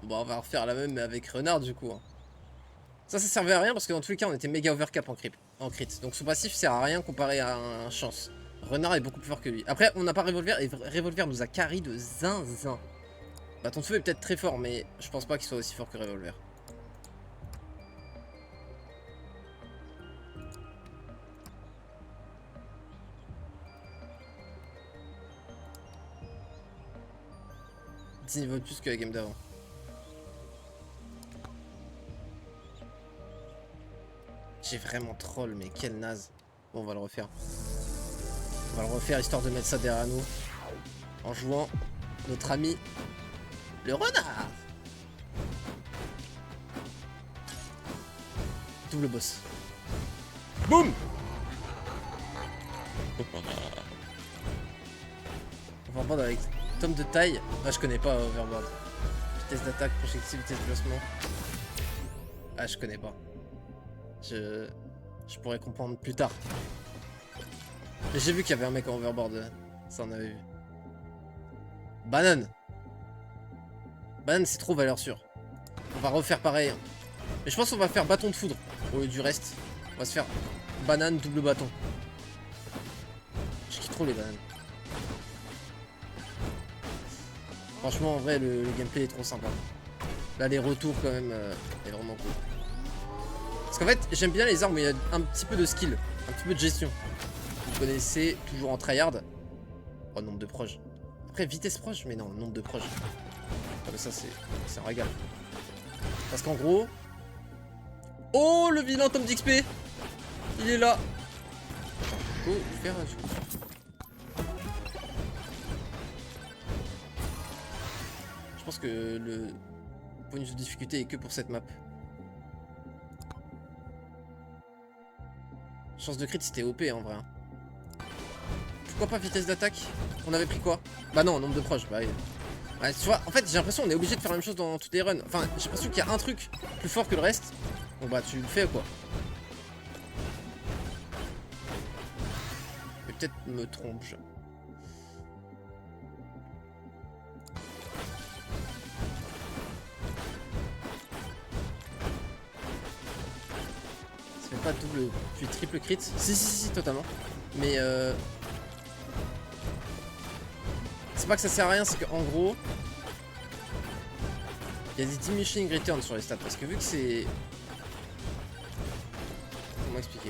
Bon, on va refaire la même mais avec Renard du coup. Hein. Ça servait à rien parce que dans tous les cas, on était méga overcap en crit. Donc son passif sert à rien comparé à un chance. Renard est beaucoup plus fort que lui. Après, on n'a pas Revolver et Revolver nous a carry de zinzin. Bâton de feu est peut-être très fort, mais je pense pas qu'il soit aussi fort que Revolver. Niveaux de plus que la game d'avant. J'ai vraiment troll, mais quel naze. Bon, on va le refaire. On va le refaire histoire de mettre ça derrière nous. En jouant notre ami le renard. Double boss. Boum. Overboard avec tome de taille. Ah, je connais pas Overboard. Vitesse d'attaque, projectile, vitesse de placement. Ah, je connais pas. Je pourrais comprendre plus tard. Mais j'ai vu qu'il y avait un mec en Overboard. Ça, on avait vu. Banane. Banane, c'est trop valeur sûre. On va refaire pareil. Mais je pense qu'on va faire bâton de foudre au lieu du reste. On va se faire banane, double bâton. Je kiffe trop les bananes. Franchement, en vrai, le gameplay est trop sympa. Là, les retours, quand même, est vraiment cool. Parce qu'en fait, j'aime bien les armes où il y a un petit peu de skill, un petit peu de gestion. Vous connaissez, toujours en tryhard. Oh, nombre de proches. Après, vitesse proche, mais non, nombre de proches. Ah, mais ça, c'est un régal. Parce qu'en gros... Oh, le vilain tome d'XP. Il est là. Oh, faire du coup. Je pense que le bonus de difficulté est que pour cette map. Chance de crit, c'était OP en vrai. Pourquoi pas vitesse d'attaque? On avait pris quoi? Bah non, nombre de proches. Bah, ouais, tu vois, en fait, j'ai l'impression qu'on est obligé de faire la même chose dans toutes les runs. Enfin, j'ai l'impression qu'il y a un truc plus fort que le reste. Bon bah, tu le fais quoi. Mais peut-être me trompe-je. Ça fait pas double, puis triple crit. Si, totalement. Mais c'est pas que ça sert à rien, c'est qu'en gros, il y a des diminishing returns sur les stats. Parce que vu que c'est... Comment expliquer?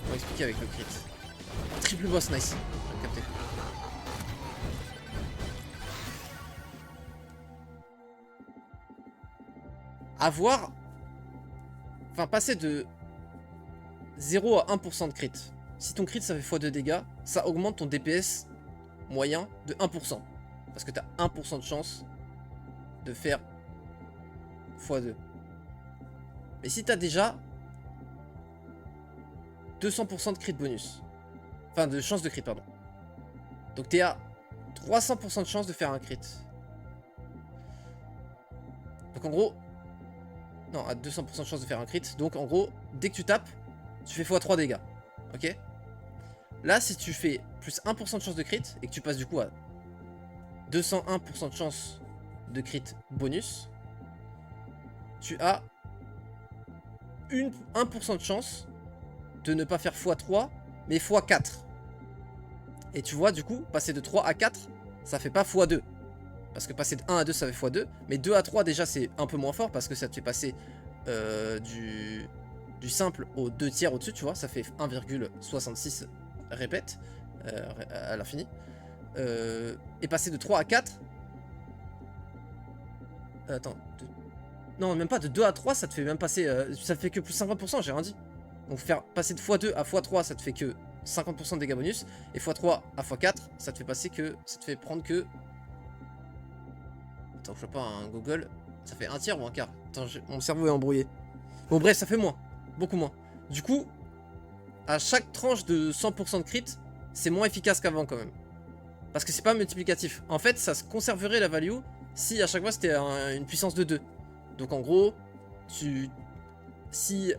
Comment expliquer avec le crit? Triple boss, nice. J'ai capté. Avoir... Enfin, passer de 0 à 1% de crit. Si ton crit ça fait x2 dégâts, ça augmente ton DPS moyen de 1%. Parce que t'as 1% de chance de faire x2. Mais si t'as déjà 200% de crit bonus. Enfin, de chance de crit, pardon. Donc t'es à 300% de chance de faire un crit. Donc en gros... Non, à 200% de chance de faire un crit. Donc en gros, dès que tu tapes, tu fais x3 dégâts. Ok? Là, si tu fais plus 1% de chance de crit et que tu passes du coup à 201% de chance de crit bonus, tu as 1% de chance de ne pas faire x3, mais x4. Et tu vois, du coup, passer de 3 à 4, ça fait pas x2. Parce que passer de 1 à 2, ça fait x2. Mais 2 à 3, déjà, c'est un peu moins fort parce que ça te fait passer du simple au 2 tiers au-dessus, tu vois. Ça fait 1,66 répète à l'infini. Et passer de 3 à 4... Attends. Non, même pas de 2 à 3, ça te fait même passer... ça fait que plus 50%, j'ai rien dit. Donc faire passer de x2 à x3, ça te fait que 50% de dégâts bonus. Et x3 à x4, ça te fait passer que... Ça te fait prendre que... Attends, je vois pas un Google. Ça fait un tiers ou un quart? Attends, mon cerveau est embrouillé. Bon bref, ça fait moins. Beaucoup moins. Du coup, à chaque tranche de 100% de crit, c'est moins efficace qu'avant quand même. Parce que c'est pas multiplicatif. En fait, ça se conserverait la value si à chaque fois c'était une puissance de 2. Donc en gros, si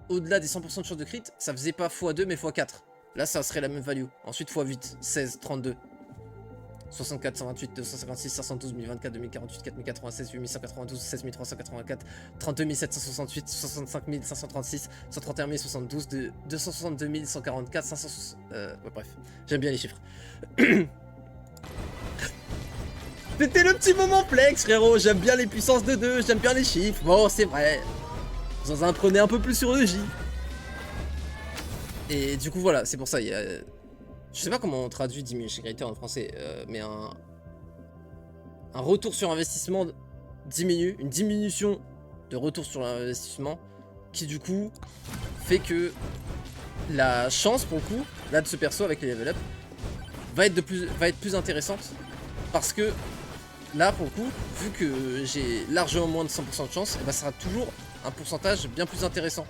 au-delà des 100% de chance de crit, ça faisait pas x2 mais x4. Là, ça serait la même value. Ensuite x8, 16, 32. 64, 128, 256, 512, 1024, 2048, 4096, 8192, 16384, 32 768, 65 536, 131 072, 262 144, 560... ouais, bref, j'aime bien les chiffres. C'était le petit moment flex, frérot. J'aime bien les puissances de 2, j'aime bien les chiffres. Bon, c'est vrai. Vous en apprenez un peu plus sur le J. Et du coup, voilà, c'est pour ça. Il y a... Je sais pas comment on traduit diminution greater en français, mais un retour sur investissement diminue, une diminution de retour sur l'investissement qui du coup fait que la chance pour le coup, là de ce perso avec les level up, va être plus intéressante parce que là pour le coup, vu que j'ai largement moins de 100% de chance, et bah, ça sera toujours un pourcentage bien plus intéressant.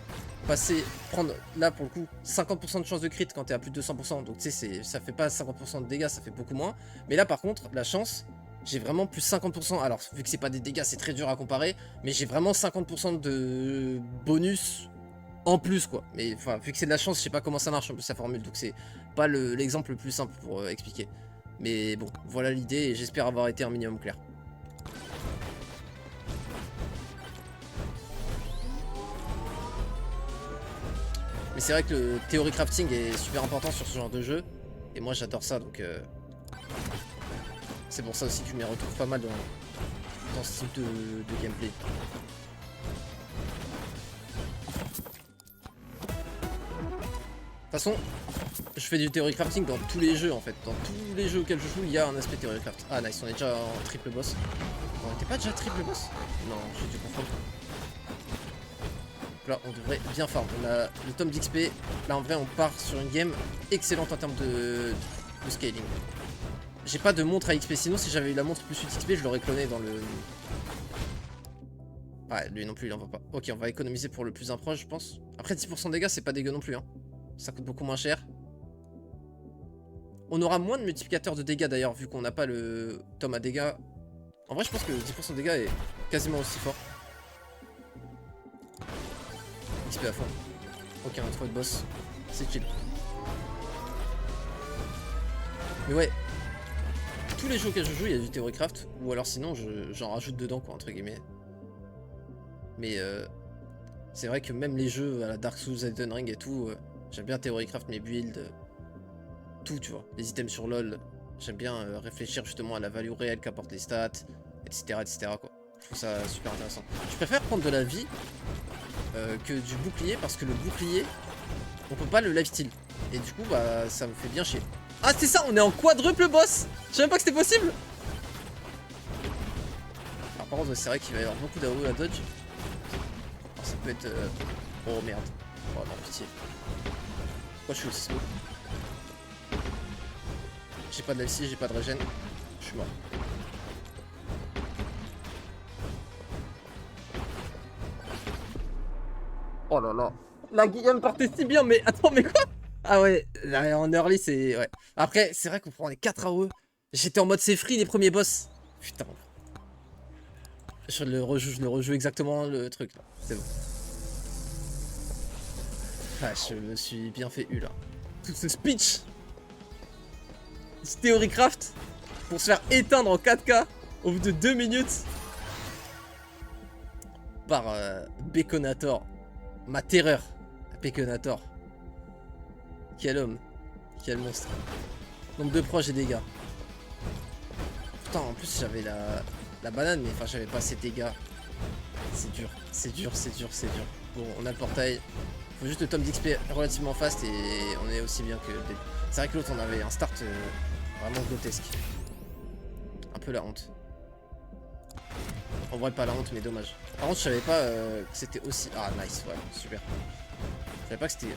Prendre là pour le coup 50% de chance de crit quand t'es à plus de 200%, donc tu sais ça fait pas 50% de dégâts, ça fait beaucoup moins. Mais là par contre la chance, j'ai vraiment plus 50%, alors vu que c'est pas des dégâts c'est très dur à comparer, mais j'ai vraiment 50% de bonus en plus quoi. Mais enfin vu que c'est de la chance, je sais pas comment ça marche un peu sa formule, donc c'est pas l'exemple le plus simple pour expliquer. Mais bon, voilà l'idée et j'espère avoir été un minimum clair. Mais c'est vrai que le théorie crafting est super important sur ce genre de jeu. Et moi j'adore ça donc c'est pour ça aussi que je m'y retrouve pas mal dans ce type de gameplay. De toute façon, je fais du théorie crafting dans tous les jeux en fait. Dans tous les jeux auxquels je joue, il y a un aspect théorie craft. Ah nice, on est déjà en triple boss. On était pas déjà triple boss? Non, j'ai dû confondre. Là on devrait bien farm, on a le tome d'XP, là en vrai on part sur une game excellente en termes de scaling. J'ai pas de montre à XP, sinon si j'avais eu la montre plus 8 XP je l'aurais cloné dans le... Ouais lui non plus il en va pas. Ok on va économiser pour le plus proche je pense. Après 10% de dégâts c'est pas dégueu non plus hein. Ça coûte beaucoup moins cher. On aura moins de multiplicateurs de dégâts d'ailleurs vu qu'on n'a pas le tome à dégâts. En vrai je pense que 10% de dégâts est quasiment aussi fort. XP à fond. Ok, on a trouvé le boss. C'est chill. Mais ouais. Tous les jeux auxquels je joue, il y a du Theorycraft. Ou alors sinon, j'en rajoute dedans, quoi, entre guillemets. Mais c'est vrai que même les jeux à la Dark Souls, Elden Ring et tout, j'aime bien Theorycraft mes builds. Tout, tu vois. Les items sur LoL. J'aime bien réfléchir justement à la value réelle qu'apportent les stats, etc., etc., quoi. Je trouve ça super intéressant. Je préfère prendre de la vie que du bouclier parce que le bouclier on peut pas le lifesteal et du coup bah ça me fait bien chier. Ah c'est ça, on est en quadruple boss. Je savais même pas que c'était possible. Alors par contre c'est vrai qu'il va y avoir beaucoup d'AOE à dodge. Alors, ça peut être oh merde. Oh non pitié. Pourquoi je suis aussi slow? J'ai pas de LC, j'ai pas de régène. Je suis mort. Oh là là. La game partait si bien, mais attends, mais quoi? Ah ouais, là, en early, c'est... Ouais. Après, c'est vrai qu'on prend les 4 AOE. J'étais en mode c'est free les premiers boss. Putain. Je le rejoue exactement le truc, là. C'est bon. Ah, je me suis bien fait U, là. Tout ce speech. Ce Theorycraft. Pour se faire éteindre en 4K au bout de 2 minutes. Par Baconator. Ma terreur, Baconator. Quel homme. Quel monstre. Nombre de proches et dégâts. Putain, en plus j'avais la banane, mais enfin j'avais pas assez de dégâts. C'est dur, c'est dur, c'est dur, c'est dur. Bon, on a le portail. Faut juste le tome d'XP relativement fast et on est aussi bien que... C'est vrai que l'autre on avait un start vraiment grotesque. Un peu la honte. En vrai pas la honte mais dommage. Par contre je savais pas que c'était aussi... Ah nice, ouais, super. Je savais pas que c'était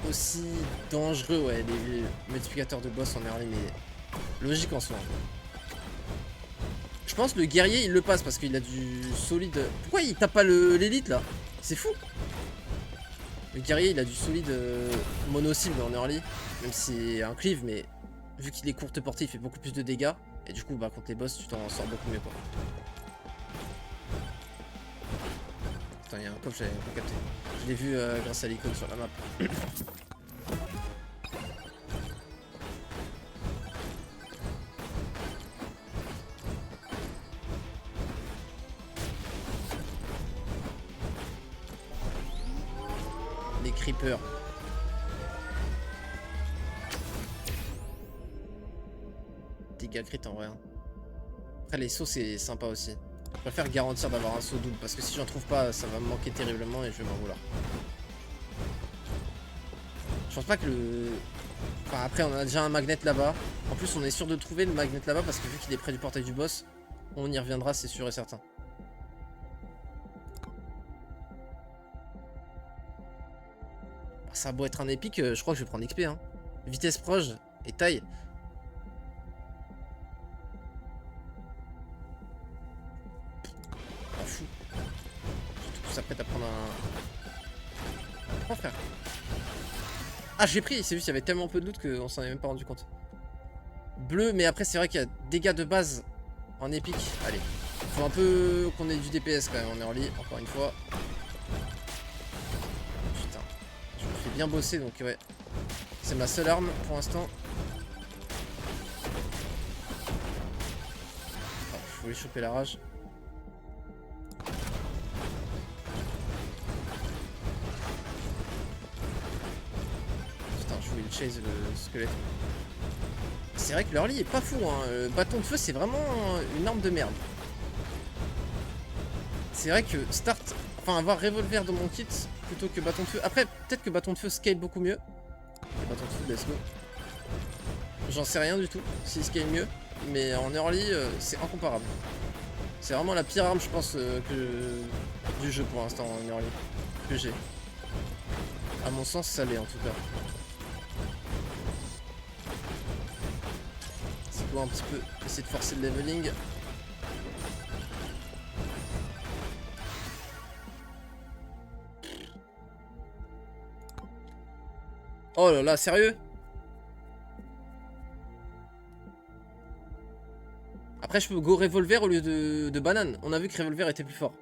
aussi dangereux, ouais, les multiplicateurs de boss en early, mais logique en soi. Je pense que le guerrier il le passe parce qu'il a du solide... Pourquoi il tape pas l'élite là? C'est fou. Le guerrier il a du solide mono-cible en early, même si c'est un cleave, mais vu qu'il est courte portée il fait beaucoup plus de dégâts. Et du coup bah contre les boss tu t'en sors beaucoup mieux quoi. Putain, il y a un coffre, j'avais pas capté. Je l'ai vu grâce à l'icône sur la map. Les creepers. Dégâts crit en vrai. Hein. Après les sauts c'est sympa aussi. Je préfère garantir d'avoir un saut double parce que si j'en trouve pas ça va me manquer terriblement et je vais m'en vouloir. Je pense pas que le... Enfin après on a déjà un magnet là-bas. En plus on est sûr de trouver le magnet là-bas parce que vu qu'il est près du portail du boss, on y reviendra c'est sûr et certain. Ça a beau être un épique, je crois que je vais prendre XP. Hein. Vitesse proche et taille. M'en fous. Surtout que ça s'apprête à prendre un... Prends frère. Ah j'ai pris, c'est juste qu'il y avait tellement peu de loot qu'on s'en est même pas rendu compte. Bleu, mais après c'est vrai qu'il y a dégâts de base en épique. Allez. Faut un peu qu'on ait du DPS quand même en early, encore une fois. Putain. Je me fais bien bosser donc ouais. C'est ma seule arme pour l'instant. Oh, je voulais choper la rage. Putain, je voulais le chase le squelette. C'est vrai que l'early est pas fou, hein. Le bâton de feu c'est vraiment une arme de merde. C'est vrai que start, enfin avoir revolver dans mon kit plutôt que bâton de feu. Après peut-être que bâton de feu scale beaucoup mieux. Le bâton de feu, let's go. J'en sais rien du tout s'il scale mieux. Mais en early c'est incomparable. C'est vraiment la pire arme je pense du jeu pour l'instant en early. Que j'ai. À mon sens ça l'est en tout cas. Un petit peu essayer de forcer le leveling. Oh là là, sérieux? Après je peux go revolver au lieu de banane. On a vu que revolver était plus fort.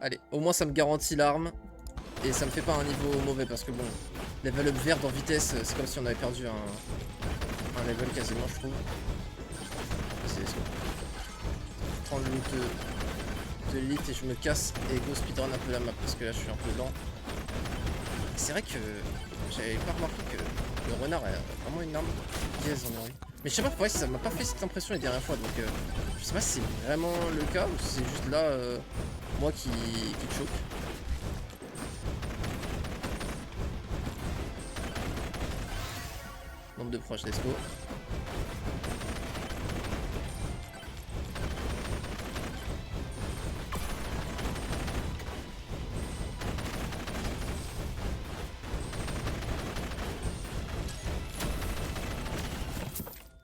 Allez, au moins ça me garantit l'arme. Et ça me fait pas un niveau mauvais parce que bon, level up vert dans vitesse, c'est comme si on avait perdu un level quasiment je trouve. C'est ce que... Je prends le loot de l'élite et je me casse et go speedrun un peu la map parce que là je suis un peu lent. C'est vrai que j'avais pas remarqué que le renard a vraiment une arme dièse en vrai. Mais je sais pas pourquoi ça m'a pas fait cette impression les dernières fois donc je sais pas si c'est vraiment le cas ou si c'est juste là moi qui choque. Nombre de proches, let's go.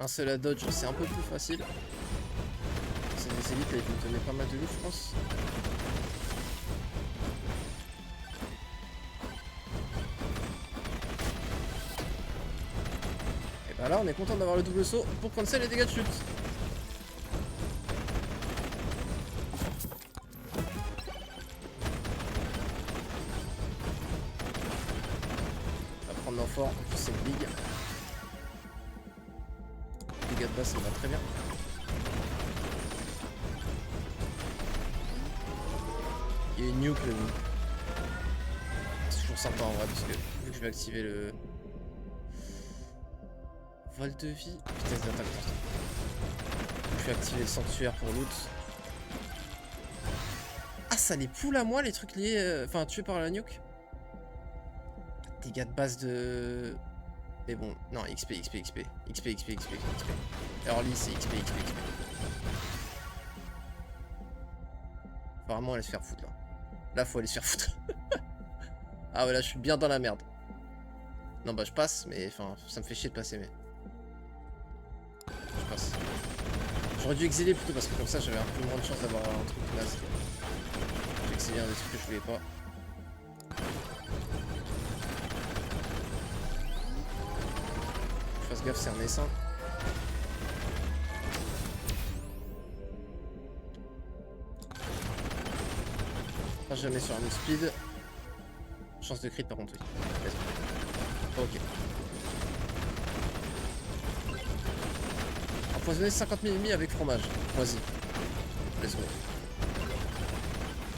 Un seul à dodge, c'est un peu plus facile. C'est des élites, elles vont donner pas mal de loot, je pense. Là on est content d'avoir le double saut pour cancel les dégâts de chute. On va prendre l'enfort, en plus c'est une big. Dégâts de base ça va très bien. Il y a une nuke le nuke. C'est toujours sympa en vrai parce que vu que je vais activer le... Vol de vie, vitesse d'attaque. Je vais activer le sanctuaire pour loot. Ah ça les poule à moi les trucs liés, enfin tués par la nuke. Dégâts de base de... Mais bon, non XP. Early c'est XP. Faut vraiment aller se faire foutre là. Là faut aller se faire foutre. Ah ouais là je suis bien dans la merde. Non bah je passe mais enfin ça me fait chier de passer mais... Je passe. J'aurais dû exiler plutôt parce que comme ça j'avais un peu moins de chance d'avoir un truc naze. J'ai exilé un des trucs que je voulais pas. Je fasse gaffe, c'est un essaim. Pas jamais sur un move speed. Chance de crit par contre, oui. Ok. Empoisonner 50 000 ennemis avec fromage. Vas-y. Let's go.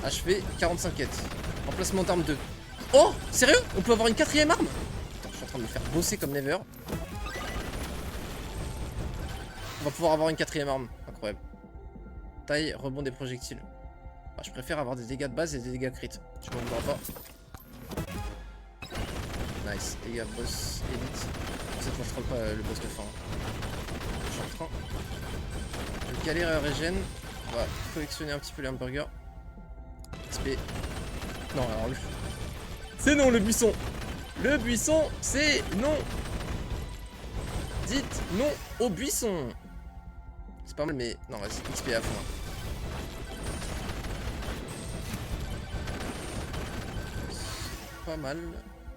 Achevé, 45 quêtes. Emplacement d'arme 2. Oh, sérieux? On peut avoir une 4ème arme? Putain, je suis en train de me faire bosser comme never. On va pouvoir avoir une 4ème arme. Incroyable. Taille, rebond des projectiles. Bah, je préfère avoir des dégâts de base et des dégâts crit. Tu m'en voudras pas. Nice. Dégâts boss élite. Cette fois, je troll pas le boss de fin. Je suis en train de caler régène. On va collectionner un petit peu les hamburgers. XP. Non, alors le... C'est non, le buisson. Le buisson, c'est non. Dites non au buisson. C'est pas mal, mais... Non, vas-y, XP à fond. Pas mal.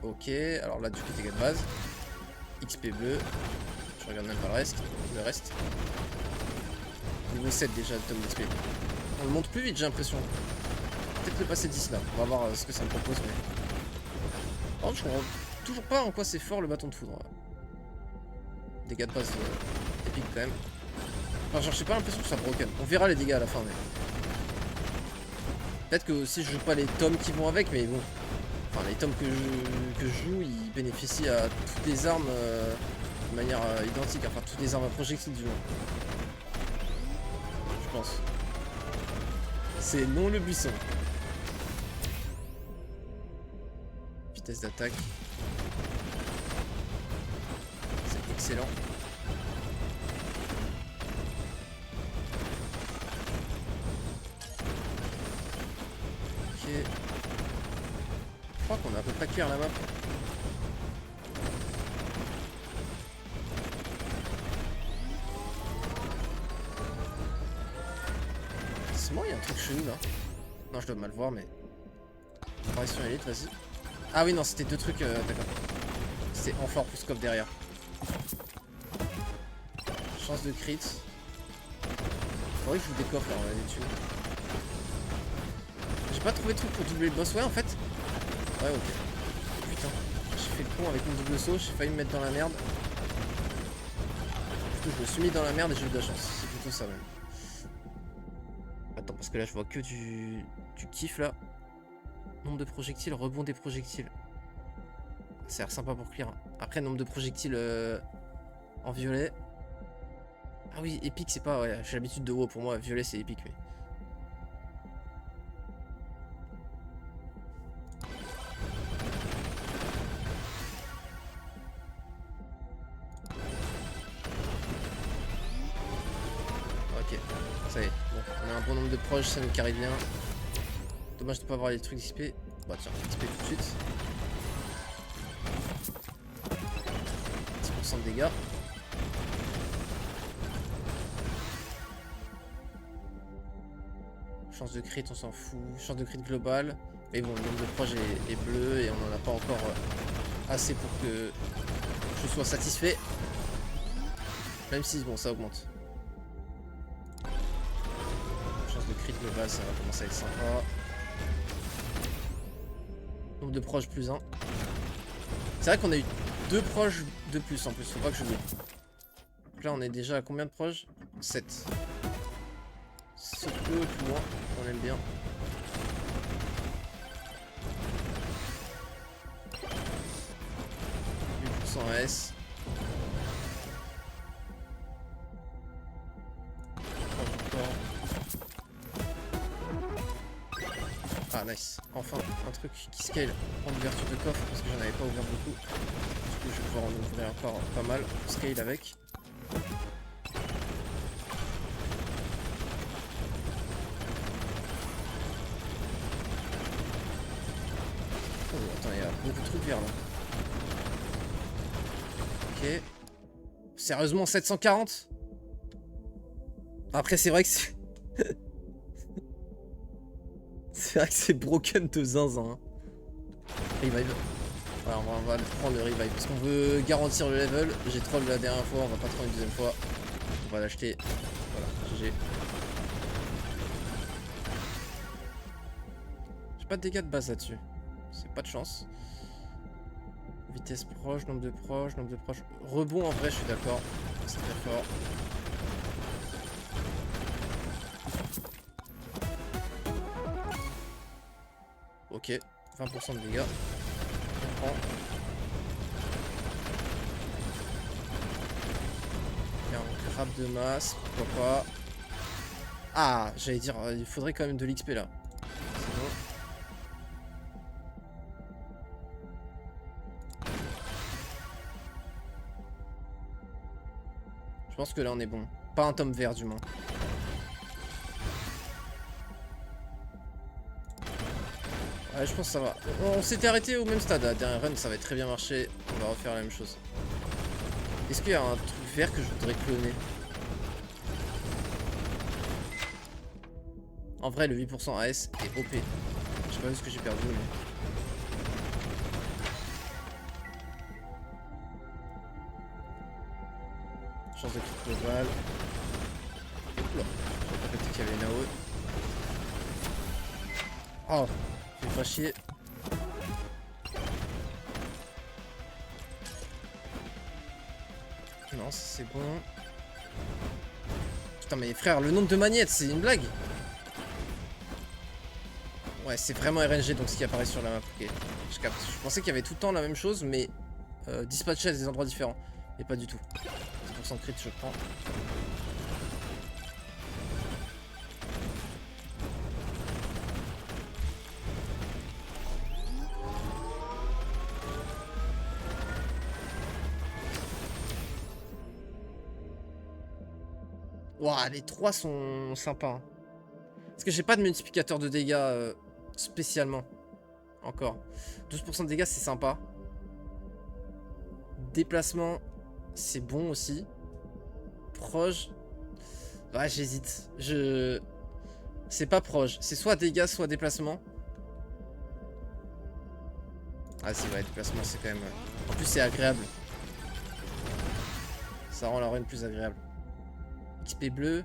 Ok, alors là, du coup, dégâts de base. XP bleu. Je regarde même pas le reste. Niveau 7 déjà, le tome d'XP. On le monte plus vite, j'ai l'impression. Peut-être le passer 10 là. On va voir ce que ça me propose, mais... Oh, je comprends toujours pas en quoi c'est fort le bâton de foudre. Dégâts de base épique quand même. Enfin, genre, j'ai pas l'impression que ça broken. On verra les dégâts à la fin, mais... Peut-être que si je joue pas les tomes qui vont avec, mais bon... Enfin, les tomes que je joue, ils bénéficient à toutes les armes de manière identique. Enfin, toutes les armes à projectiles du moins. Je pense. C'est non le buisson. Vitesse d'attaque. C'est excellent. Ok. Je crois qu'on a à peu près clair la map. C'est moi, il y a un truc chelou là. Non, je dois mal voir, mais... Apparition élite, vas-y. Ah oui, non, c'était deux trucs, d'accord. C'est enfort plus coffre derrière. Chance de crit. Faudrait que je vous décoffre là, on va aller dessus. J'ai pas trouvé de truc pour doubler le boss, ouais en fait. Ouais, ok. Putain, j'ai fait le con avec mon double saut, j'ai failli me mettre dans la merde. Plutôt, je me suis mis dans la merde et j'ai eu de la chance. C'est plutôt ça même. Attends, parce que là je vois que du kiff là. Nombre de projectiles, rebond des projectiles. Ça a l'air sympa pour clear. Après, nombre de projectiles en violet. Ah oui, épique, c'est pas... Ouais, j'ai l'habitude de WoW pour moi. Violet, c'est épique, mais... Ok, ça y est. Bon, on a un bon nombre de proches, ça nous carry bien. Dommage de pas avoir les trucs XP. Bah tiens, XP tout de suite. 10% de dégâts. Chance de crit, on s'en fout. Chance de crit globale. Mais bon, le nombre de proches est bleu et on n'en a pas encore assez pour que je sois satisfait. Même si, bon, ça augmente. Chance de crit globale, ça va commencer à être sympa. Nombre de proches plus 1. C'est vrai qu'on a eu 2 proches de plus en plus, faut pas que je l'oublie. Donc là on est déjà à combien de proches? 7. Saute le plus loin, on aime bien. S. Ah nice, enfin un truc qui scale en ouverture de coffre parce que j'en avais pas ouvert beaucoup. Du coup je vais pouvoir en ouvrir encore pas mal, scale avec. Oh attends, il y a beaucoup de trucs verts là. Ok. Sérieusement 740? Après c'est vrai que c'est... C'est vrai que c'est broken de zinzin. Hein. Revive. Voilà, on va prendre le revive parce qu'on veut garantir le level. J'ai troll la dernière fois, on va pas troll une deuxième fois. On va l'acheter. Voilà, GG. J'ai pas de dégâts de base là-dessus. C'est pas de chance. Vitesse proche, nombre de proches, nombre de proches. Rebond en vrai, je suis d'accord. C'est très fort. Ok, 20% de dégâts. On prend. Et un crabe de masse, pourquoi pas. Ah, j'allais dire, il faudrait quand même de l'XP là. C'est bon. Je pense que là on est bon. Pas un tome vert du moins. Ouais, je pense que ça va. On s'était arrêté au même stade. À dernier run, ça va très bien marcher. On va refaire la même chose. Est-ce qu'il y a un truc vert que je voudrais cloner? En vrai, le 8% AS est OP. Je sais pas ce que j'ai perdu, mais... Chance de crit global. Oula, j'ai pas capté qu'il y avait une AOE. Oh, je vais pas chier. Non, c'est bon. Putain, mais frère, le nombre de magnettes, c'est une blague. Ouais, c'est vraiment RNG, donc ce qui apparaît sur la map. Ok, je capte. Je pensais qu'il y avait tout le temps la même chose, mais dispatché à des endroits différents. Mais pas du tout. 10% de crit, je prends. Ouah, les 3 sont sympas. Hein. Parce que j'ai pas de multiplicateur de dégâts spécialement. Encore. 12% de dégâts, c'est sympa. Déplacement, c'est bon aussi. Proche. Ouais, j'hésite. C'est pas proche. C'est soit dégâts, soit déplacement. Ah si, ouais, déplacement, c'est quand même... En plus, c'est agréable. Ça rend la run plus agréable. XP bleu.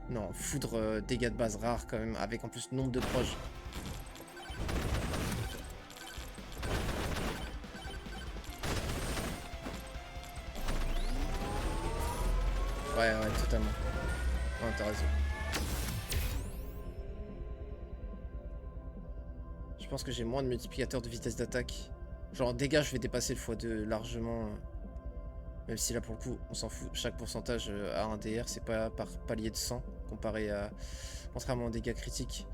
Non, foudre, dégâts de base rare quand même, avec en plus nombre de proches. Ouais, totalement. Non, t'as raison. Je pense que j'ai moins de multiplicateurs de vitesse d'attaque. Genre, en dégâts, je vais dépasser le x2 largement. Même si là, pour le coup, on s'en fout. Chaque pourcentage a un DR, c'est pas par palier de 100, comparé à... Contrairement aux dégâts critiques.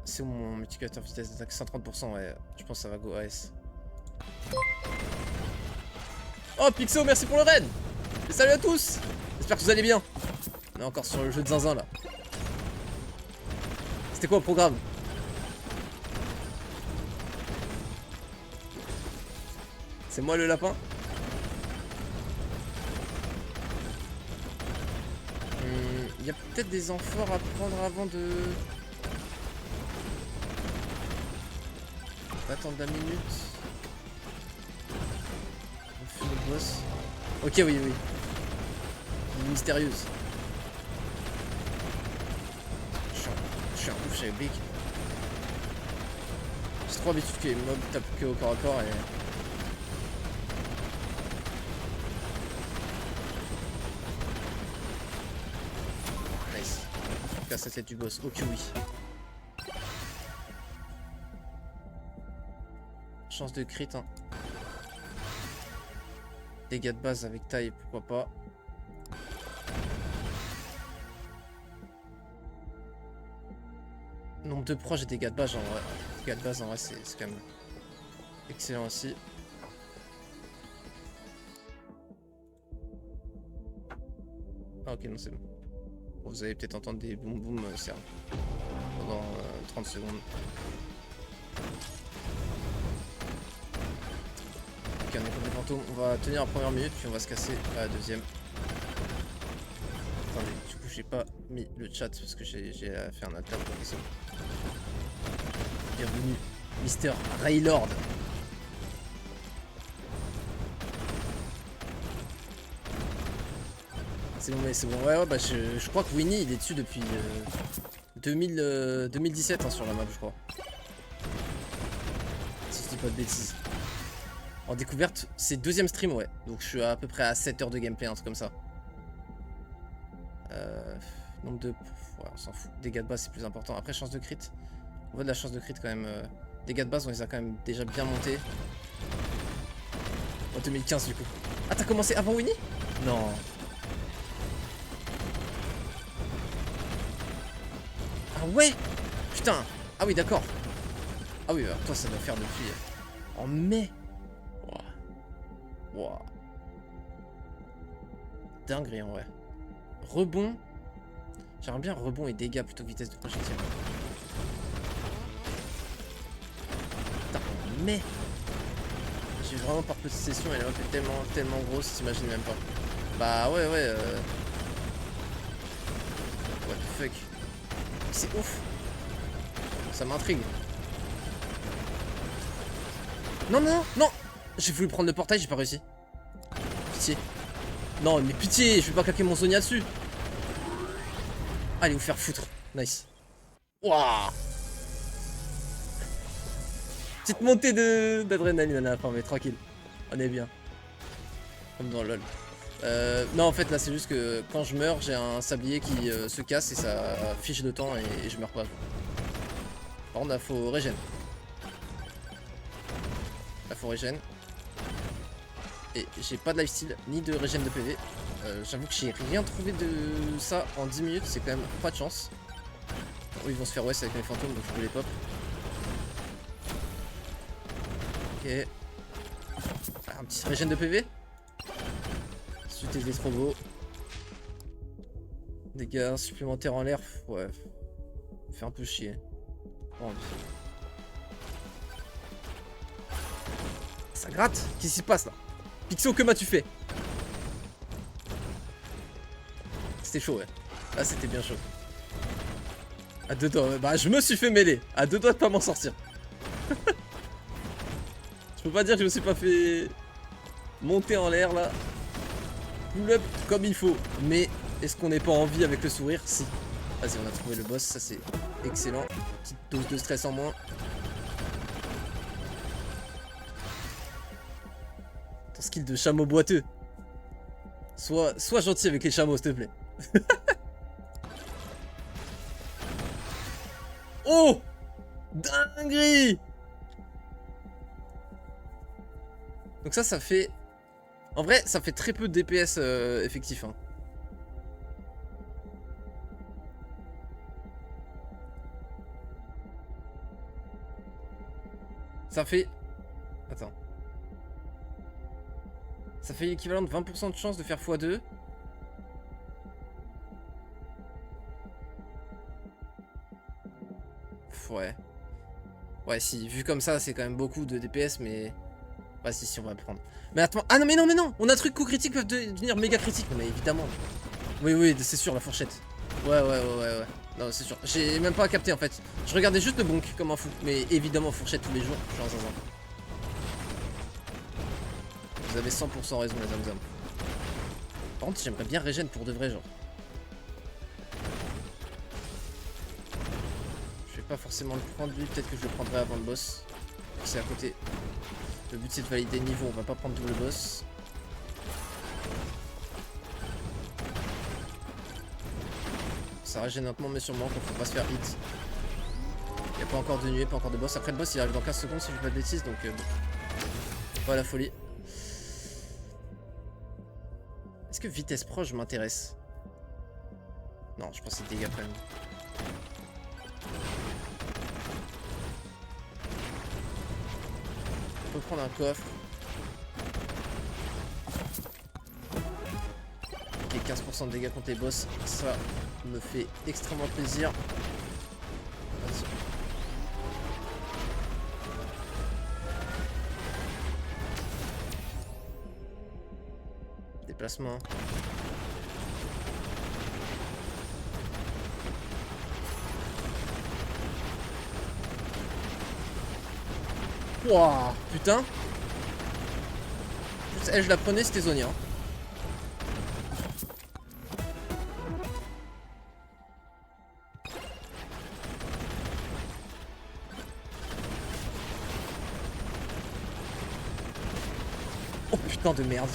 C'est où mon multiplicateur vitesse d'attaque? 130%, ouais. Je pense que ça va go AS. Oh, Pixo, merci pour le raid! Et salut à tous! J'espère que vous allez bien. On est encore sur le jeu de zinzin, là. C'était quoi le programme? C'est moi le lapin? Il y a peut-être des amphores à prendre avant de... On va attendre la minute. On fait le boss. Ok, oui. Mystérieuse. Je suis un ouf, j'avais oublié. J'ai trop habitude que les mobs tapent que au corps à corps et... Nice. Casse la tête du boss. Ok, oui. Chance de crit, hein. Dégâts de base avec taille, pourquoi pas. Nombre de proches et dégâts de base en vrai. Dégâts de base en vrai c'est quand même excellent aussi. Ah ok non c'est bon. Bon, vous allez peut-être entendre des boum boum serve pendant 30 secondes. Ok on est contre les fantômes, on va tenir la première minute puis on va se casser à la deuxième. Attendez, du coup j'ai pas mis le chat parce que j'ai fait un alter pour les autres. Bienvenue, Mister Raylord. C'est bon, mais c'est bon. Ouais, bah je crois que Winnie il est dessus depuis 2017 hein, sur la map, je crois. Si je dis pas de bêtises. En découverte, c'est deuxième stream, ouais. Donc je suis à peu près à 7 heures de gameplay, un truc comme ça. Nombre de... Ouais, on s'en fout. Dégâts de base, c'est plus important. Après, chance de crit. On voit de la chance de crit quand même. Dégâts de base, on les a quand même déjà bien montés. En 2015, du coup. Ah, t'as commencé avant Winnie? Non. Ah ouais? Putain. Ah oui, d'accord. Ah oui, alors toi, ça doit faire depuis... En mai. Wow. Wow. Dinguerie, en vrai. Rebond. J'aimerais bien rebond et dégâts plutôt que vitesse de projectile. Putain, mais j'ai vraiment par petite session et elle fait tellement grosse, t'imagines même pas. Bah ouais what the fuck. C'est ouf. Ça m'intrigue. Non. J'ai voulu prendre le portail, j'ai pas réussi. Pitié. Non mais pitié, je vais pas claquer mon Sonia dessus. Allez vous faire foutre. Nice. Waouh. Petite montée d'adrénaline à la fin, mais tranquille. On est bien. Comme dans LoL. Non en fait là c'est juste que quand je meurs j'ai un sablier qui se casse et ça fiche de temps et je meurs pas. Par contre là faut régène. Là faut régène. Et j'ai pas de lifesteal ni de régène de PV. J'avoue que j'ai rien trouvé de ça en 10 minutes, c'est quand même pas de chance. Oh, ils vont se faire West avec mes fantômes donc je peux les pop. Ok. Ah, un petit régène de PV. Ensuite des trop beau. Dégâts supplémentaires en l'air. Ouais. Ça fait un peu chier. Oh, ça gratte. Qu'est-ce qui se passe là? Pixo, que m'as-tu fait? C'était chaud, ouais. Là, c'était bien chaud. À deux doigts, ouais. Bah, je me suis fait mêler. À deux doigts de pas m'en sortir. Je peux pas dire que je me suis pas fait monter en l'air là. Pull up comme il faut. Mais est-ce qu'on n'est pas en vie avec le sourire? Si. Vas-y, on a trouvé le boss. Ça, c'est excellent. Petite dose de stress en moins. Ton skill de chameau boiteux. Sois gentil avec les chameaux, s'il te plaît. Oh! Dinguerie! Donc ça fait... En vrai, ça fait très peu de DPS effectif. Hein. Ça fait... Attends. Ça fait l'équivalent de 20% de chance de faire x2. Ouais. Ouais, si, vu comme ça, c'est quand même beaucoup de DPS, mais... Ouais, si, on va le prendre. Mais attends, ah non, mais non, on a un truc coup critique peuvent devenir méga critique. Mais évidemment. Oui, c'est sûr, la fourchette. Ouais. Non, c'est sûr. J'ai même pas capté en fait. Je regardais juste le bonk comme un fou. Mais évidemment, fourchette tous les jours, je suis un zinzin. Vous avez 100% raison, les hommes. Par contre, j'aimerais bien régène pour de vrai, genre. Je vais pas forcément le prendre lui, peut-être que je le prendrai avant le boss. C'est à côté. Le but c'est de valider le niveau, on va pas prendre double boss. Ça régène lentement mais sûrement, donc faut pas se faire hit. Il n'y a pas encore de nuée, pas encore de boss. Après le boss il arrive dans 15 secondes si je fais pas de bêtises, donc pas la folie. Est-ce que vitesse proche m'intéresse? Non, je pense que c'est dégâts quand même. On peut prendre un coffre. Ok, 15% de dégâts contre les boss, ça me fait extrêmement plaisir. Déplacement. Wouah, putain. Elle, je la prenais, c'était Zonia. Oh putain de merde.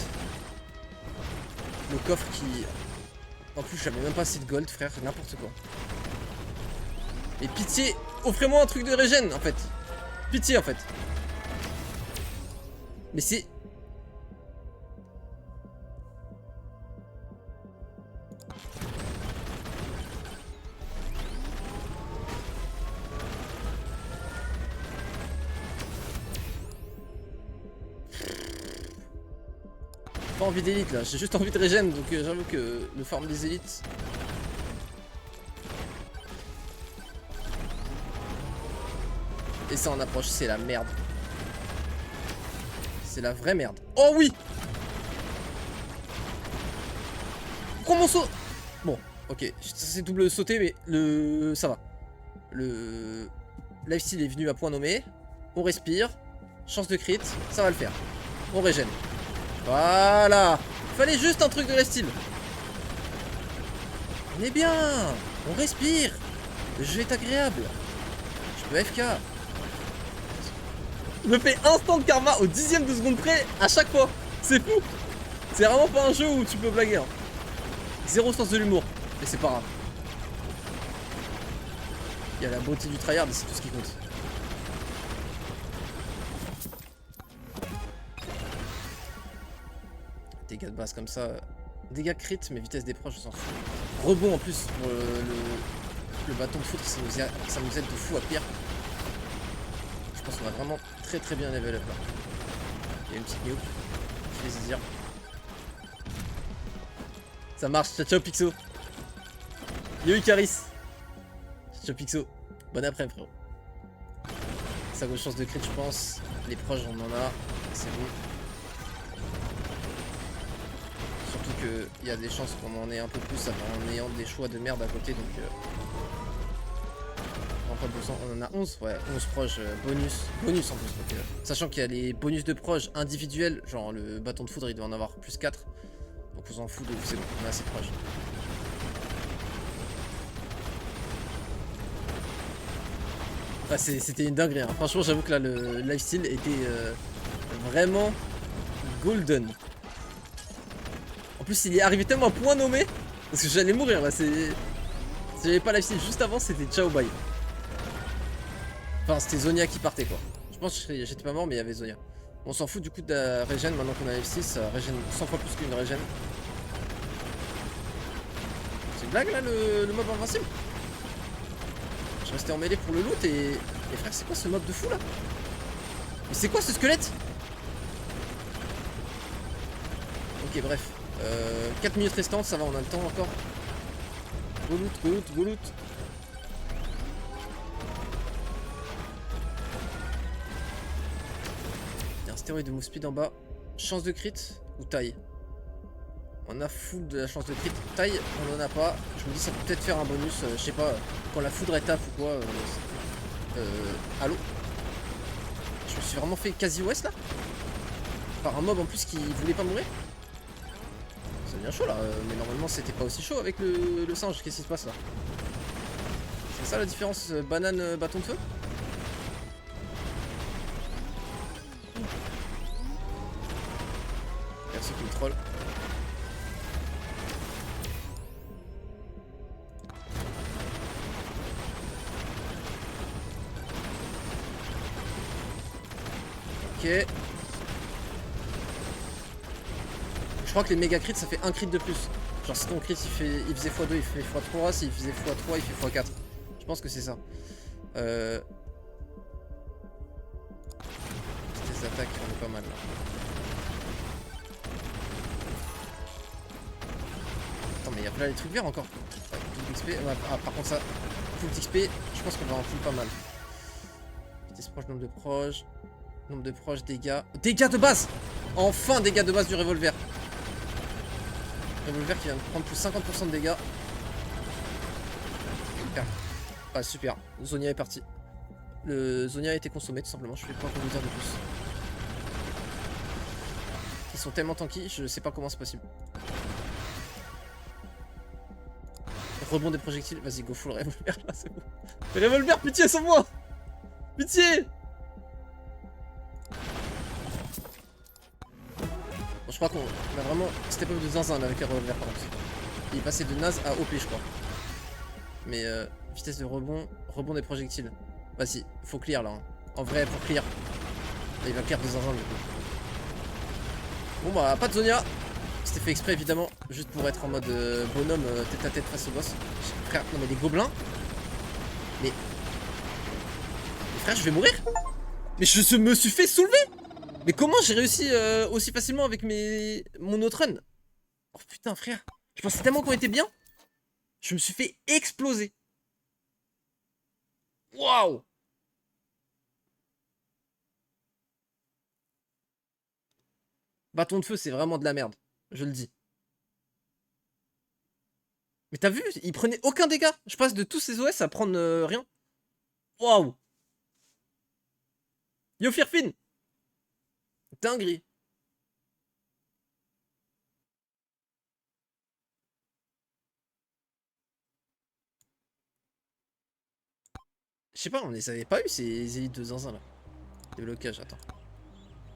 Le coffre qui En plus, j'avais même pas assez de gold, frère, n'importe quoi. Et pitié, offrez-moi un truc de régène, en fait. Pitié, en fait. Mais c'est... Pas envie d'élite là, j'ai juste envie de régène, donc j'avoue que le farm des élites... Et ça en approche, c'est la merde. C'est la vraie merde. Oh oui! Comment saut? Bon, ok, c'est double sauté, mais le... ça va. Le... lifesteal est venu à point nommé. On respire. Chance de crit, ça va le faire. On régène. Voilà! Fallait juste un truc de lifesteal. On est bien! On respire! Le jeu est agréable. Je peux FK. Je me fais instant karma au 10ème de seconde près à chaque fois. C'est fou! C'est vraiment pas un jeu où tu peux blaguer. Hein. Zéro sens de l'humour. Mais c'est pas grave. Il y a la beauté du tryhard et c'est tout ce qui compte. Dégâts de base comme ça. Dégâts crit, mais vitesse des proches, je s'en fous. Rebond en plus pour le bâton de foudre, ça nous aide de fou à pire. Je pense qu'on va vraiment très bien level up là. Il y a une petite nuke. Je vais dire. Ça marche, ciao ciao Pixo. Yo Icaris. Ciao Pixo. Bon après frérot. Ça vaut chance de crit je pense. Les proches on en a. C'est bon. Surtout qu'il y a des chances qu'on en ait un peu plus en ayant des choix de merde à côté donc on en a 11, ouais, 11 proches bonus en plus. Donc, sachant qu'il y a les bonus de proches individuels, genre le bâton de foudre il doit en avoir plus 4. Donc on s'en fout de c'est bon, on a assez de proches. Ah, c'était une dinguerie, hein. Franchement j'avoue que là le lifesteal était vraiment golden. En plus il est arrivé tellement à point nommé, parce que j'allais mourir là, c'est... Si j'avais pas lifesteal juste avant c'était ciao bye. Enfin, c'était Zhonya qui partait quoi. Je pense que j'étais pas mort, mais il y avait Zhonya. On s'en fout du coup de la régène maintenant qu'on a F6. Ça régène 100 fois plus qu'une régène. C'est une blague là le mob invincible? Je restais en mêlée pour le loot et frère, c'est quoi ce mob de fou là? Mais c'est quoi ce squelette? Ok, bref. 4 minutes restantes, ça va, on a le temps encore. Go loot, go loot, go loot. Stéroïde de move speed en bas. Chance de crit ou taille? On a full de la chance de crit. Taille, on en a pas. Je me dis ça peut peut-être faire un bonus. Je sais pas, quand la foudre est taf ou quoi. Allô? Je me suis vraiment fait quasi ouest là? Par un mob en plus qui voulait pas mourir? Ça devient chaud là. Mais normalement c'était pas aussi chaud avec le singe. Qu'est-ce qui se passe là? C'est ça la différence banane bâton de feu? Merci qui me troll. Ok. Je crois que les méga crits ça fait un crit de plus. Genre si ton crit il faisait x2 il fait x3, s'il faisait x3 il fait x4. Je pense que c'est ça. Des attaques on est pas mal là. Attends mais il y a plein les trucs verts encore. Ouais, XP. Ah, par contre ça, full XP, je pense qu'on va en full pas mal. Vitesse proche, nombre de proches, dégâts. Dégâts de base! Enfin dégâts de base du revolver. Revolver qui vient de prendre plus 50% de dégâts. Super. Ah super, Zhonya est parti. Le Zhonya a été consommé tout simplement, je fais pas quoi vous dire de plus. Ils sont tellement tanky, je sais pas comment c'est possible. Rebond des projectiles, vas-y go full revolver là c'est bon. Revolver, pitié sans moi. Pitié. Bon, je crois qu'on a vraiment step up de zinzin là avec un revolver par contre. Il est passé de naze à OP, je crois. Mais vitesse de rebond, rebond des projectiles. Vas-y, faut clear là. Hein. En vrai, pour clear. Là, il va clear de zinzin du coup. Bon bah, pas de Zonia. C'était fait exprès évidemment, juste pour être en mode bonhomme tête à tête face au boss. Frère, non mais les gobelins. Mais frère, je vais mourir. Mais me suis fait soulever. Mais comment j'ai réussi aussi facilement avec mon autre run? Oh putain frère, je pensais tellement qu'on était bien. Je me suis fait exploser. Waouh. Bâton de feu, c'est vraiment de la merde. Je le dis. Mais t'as vu, il prenait aucun dégât. Je passe de tous ces OS à prendre rien. Waouh. Yo Firfin. Dinguerie. Je sais pas, on les avait pas eu ces élites de zinzin là. Déblocage, attends.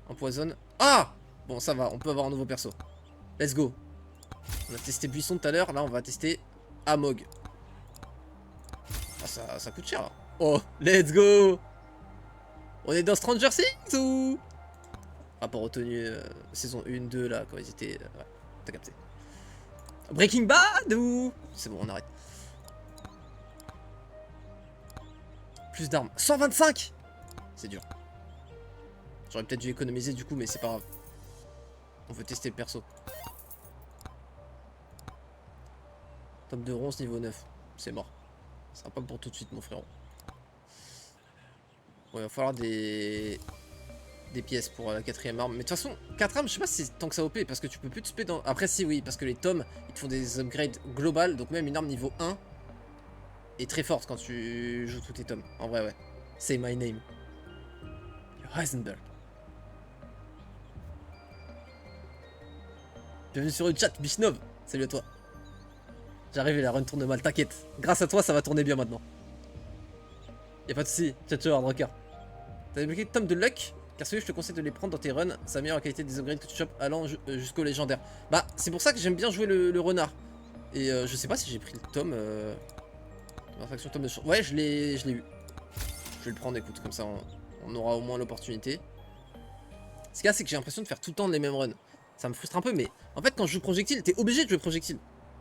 Empoisonne. Ah. Bon, ça va, on peut avoir un nouveau perso. Let's go. On a testé Buisson tout à l'heure, là on va tester Amog. Ah, ça coûte cher là. Oh, let's go. On est dans Stranger Things ou... Rapport aux tenues saison 1, 2 là, quand ils étaient... ouais, t'as capté. Breaking Bad ou... C'est bon, on arrête. Plus d'armes. 125. C'est dur. J'aurais peut-être dû économiser du coup, mais c'est pas grave. On veut tester le perso. Top de ronce niveau 9. C'est mort. Ce sera pas pour tout de suite, mon frérot. Bon, il va falloir des pièces pour la 4ème arme. Mais de toute façon, 4 armes, je sais pas si c'est tant que ça OP, parce que tu peux plus te spé dans... Après, si, oui, parce que les tomes, ils te font des upgrades globales, donc même une arme niveau 1 est très forte quand tu joues tous tes tomes. En vrai, ouais. Say my name. Heisenberg. Bienvenue sur le chat, Bishnov. Salut à toi. J'arrive et la run tourne mal, t'inquiète. Grâce à toi, ça va tourner bien maintenant. Y'a pas de soucis. Ciao, ciao, Hard Rocker. T'as débloqué Tom de Luck, car celui je te conseille de les prendre dans tes runs. Ça améliore la qualité des upgrades que tu chopes allant jusqu'au légendaire. Bah, c'est pour ça que j'aime bien jouer le renard. Et je sais pas si j'ai pris le tome. Infraction tome de chance. Ouais, je l'ai eu. Je vais le prendre, écoute, comme ça on aura au moins l'opportunité. Ce qu'il y a, c'est que j'ai l'impression de faire tout le temps les mêmes runs. Ça me frustre un peu, mais en fait, quand je joue projectile, t'es obligé de jouer projectile.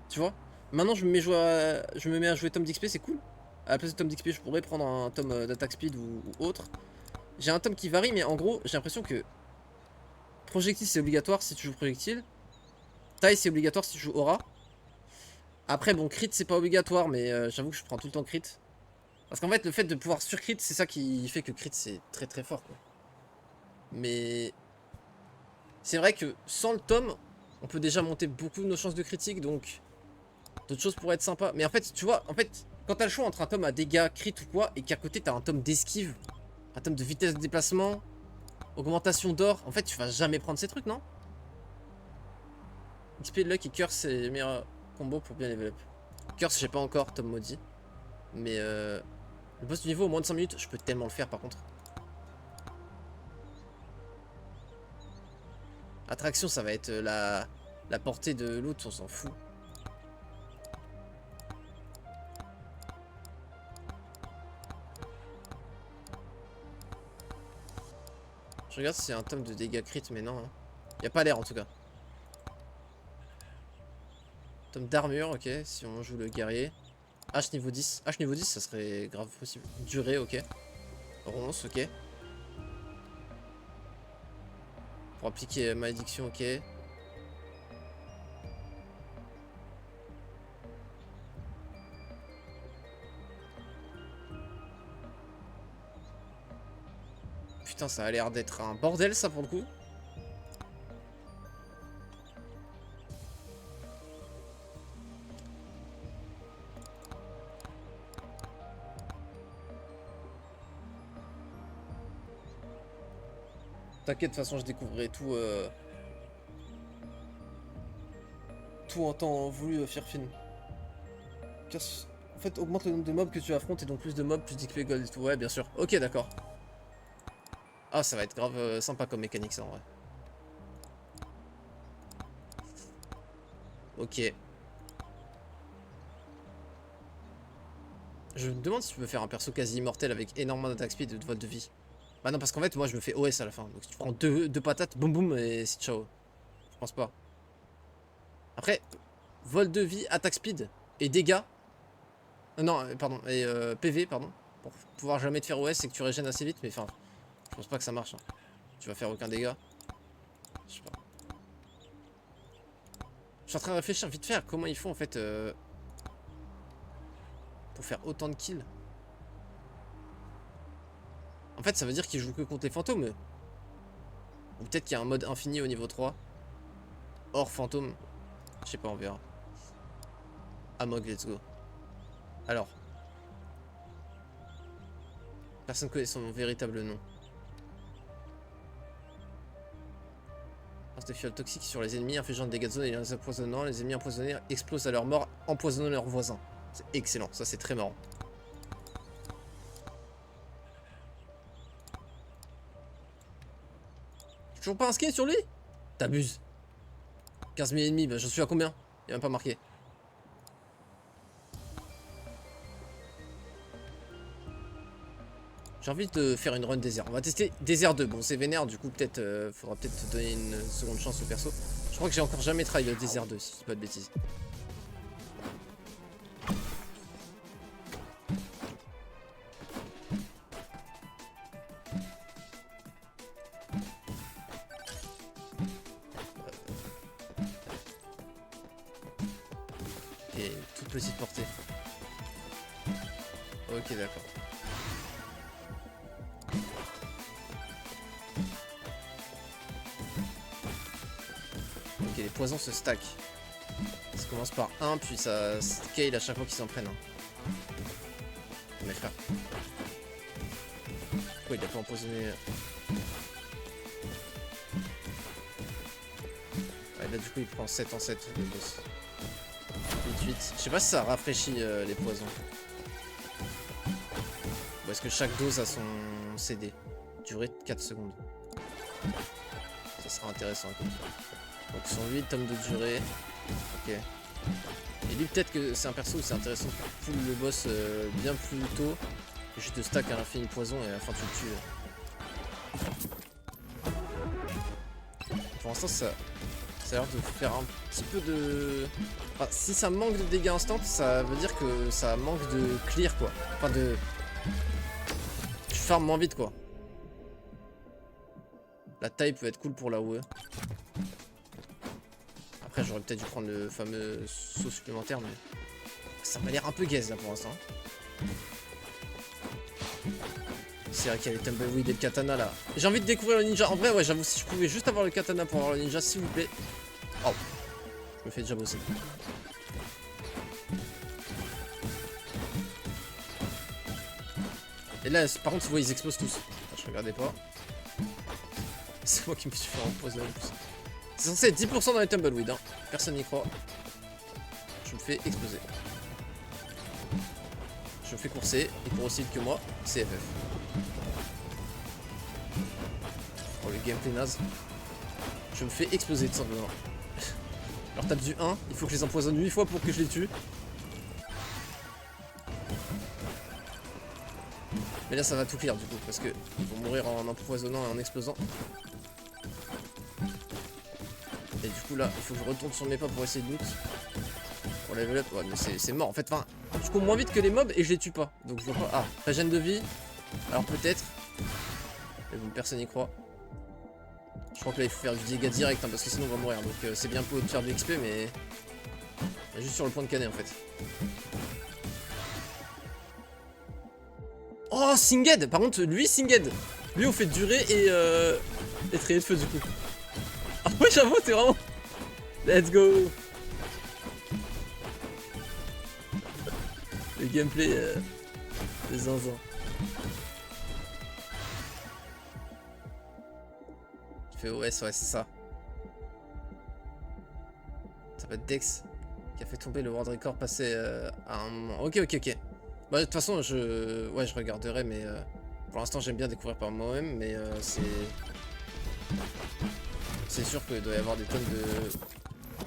Tu vois? Maintenant, je me mets à jouer tome d'XP, c'est cool. À la place de tome d'XP, je pourrais prendre un tome d'attaque speed ou autre. J'ai un tome qui varie, mais en gros, j'ai l'impression que projectile c'est obligatoire si tu joues projectile. Taille c'est obligatoire si tu joues aura. Après, bon, crit c'est pas obligatoire, mais j'avoue que je prends tout le temps crit. Parce qu'en fait, le fait de pouvoir surcrit, c'est ça qui fait que crit c'est très très fort, quoi. Mais c'est vrai que sans le tome, on peut déjà monter beaucoup nos chances de critique, donc d'autres choses pourraient être sympas. Mais en fait, tu vois, quand t'as le choix entre un tome à dégâts crit ou quoi, et qu'à côté t'as un tome d'esquive, un tome de vitesse de déplacement, augmentation d'or, en fait tu vas jamais prendre ces trucs, non? XP de luck et curse c'est les meilleurs combos pour bien level up. Curse j'ai pas encore, tome maudit. Mais le boss du niveau au moins de 5 minutes, je peux tellement le faire par contre. Attraction ça va être la portée de l'autre, on s'en fout. Je regarde s'il y a un tome de dégâts crit, mais non. Hein. Y a pas l'air en tout cas. Tome d'armure, ok, si on joue le guerrier. H niveau 10. H niveau 10, ça serait grave possible. Durée, ok. Ronce, ok. Pour appliquer malédiction, ok. Putain, ça a l'air d'être un bordel, ça, pour le coup. T'inquiète, de toute façon, je découvrirai tout... tout en temps voulu, Firfin. En fait, augmente le nombre de mobs que tu affrontes et donc plus de mobs, plus d'XP gold et tout. Ouais, bien sûr. Ok, d'accord. Ah, ça va être grave sympa comme mécanique, ça, en vrai. Ok. Je me demande si tu peux faire un perso quasi immortel avec énormément d'attaque speed et de vol de vie. Bah non, parce qu'en fait, moi je me fais OS à la fin. Donc si tu prends deux patates, boum boum, et c'est ciao. Je pense pas. Après, vol de vie, attaque speed et dégâts. Non, pardon, et PV, pardon. Pour pouvoir jamais te faire OS et que tu régènes assez vite, mais enfin, je pense pas que ça marche. Hein. Tu vas faire aucun dégât. Je sais pas. Je suis en train de réfléchir vite fait à comment ils font en fait pour faire autant de kills. En fait, ça veut dire qu'ils jouent que contre les fantômes. Ou peut-être qu'il y a un mode infini au niveau 3. Hors fantôme. Je sais pas, on verra. Amog, let's go. Alors. Personne connaît son véritable nom. Lance de fioles toxiques sur les ennemis, infligeant des dégâts de zone et les empoisonnant. Les ennemis empoisonnés explosent à leur mort, empoisonnant leurs voisins. C'est excellent, ça c'est très marrant. Toujours pas inscrit sur lui? T'abuses. 15 000 ennemis, bah, j'en suis à combien? Il a même pas marqué. J'ai envie de faire une run désert. On va tester désert 2. Bon, c'est vénère, du coup, peut-être faudra peut-être donner une seconde chance au perso. Je crois que j'ai encore jamais travaillé le désert 2, si je dis pas de bêtises. Et une toute petite portée. Ok, d'accord. Ok, les poisons se stack. Ça commence par 1, puis ça scale à chaque fois qu'ils s'en prennent. Mes frères. Pourquoi il a pas empoisonné? Ouais, là du coup il prend 7 en 7 le boss. 8-8. Je sais pas si ça rafraîchit les poisons. Ou est-ce que chaque dose a son CD? Durée de 4 secondes. Ça sera intéressant comme ça. Donc son 8 tomes de durée. Ok. Et lui peut-être que c'est un perso où c'est intéressant de pull le boss bien plus tôt. Et juste de stack à l'infini poison et à la fin tu le tues. Pour l'instant ça a l'air de faire un petit peu de... Enfin, si ça manque de dégâts instant, ça veut dire que ça manque de clear quoi. Enfin de... Tu farmes moins vite quoi. La taille peut être cool pour la OE. Après j'aurais peut-être dû prendre le fameux saut supplémentaire mais... Ça m'a l'air un peu gaze là pour l'instant. C'est vrai qu'il y a les tumbleweed et le katana là. J'ai envie de découvrir le ninja. En vrai ouais j'avoue si je pouvais juste avoir le katana pour avoir le ninja s'il vous plaît. Oh. Je me fais déjà bosser. Et là par contre tu vois ils explosent tous. Enfin, je regardais pas. C'est moi qui me suis fait empoisonner en plus. C'est censé être 10% dans les tumbleweed hein. Personne n'y croit. Je me fais exploser. Je me fais courser. Il court aussi vite que moi. C'est FF. Oh le gameplay naze. Je me fais exploser tout simplement. Je leur tape du 1. Il faut que je les empoisonne 8 fois pour que je les tue. Mais là ça va tout clear du coup. Parce que ils vont mourir en empoisonnant et en explosant. Et du coup là il faut que je retourne sur mes pas pour essayer de loot. Pour level up. Ouais mais c'est mort en fait. Enfin je cours moins vite que les mobs et je les tue pas. Donc je vois pas. Ah régène de vie. Alors peut-être. Mais bon personne n'y croit. Je crois que là il faut faire du dégât direct hein, parce que sinon on va mourir. Donc c'est bien beau de faire du XP mais... On est juste sur le point de canner en fait. Oh Singed. Par contre lui Singed. Lui on fait durer et traiter de feu du coup. Ah ouais j'avoue c'est vraiment... Let's go. Le gameplay des zinzin. Je fais ouais c'est ça. Ça va être Dex qui a fait tomber le world record passé à un moment. Ok. Bah de toute façon je regarderai mais pour l'instant j'aime bien découvrir par moi-même mais c'est sûr qu'il doit y avoir des tonnes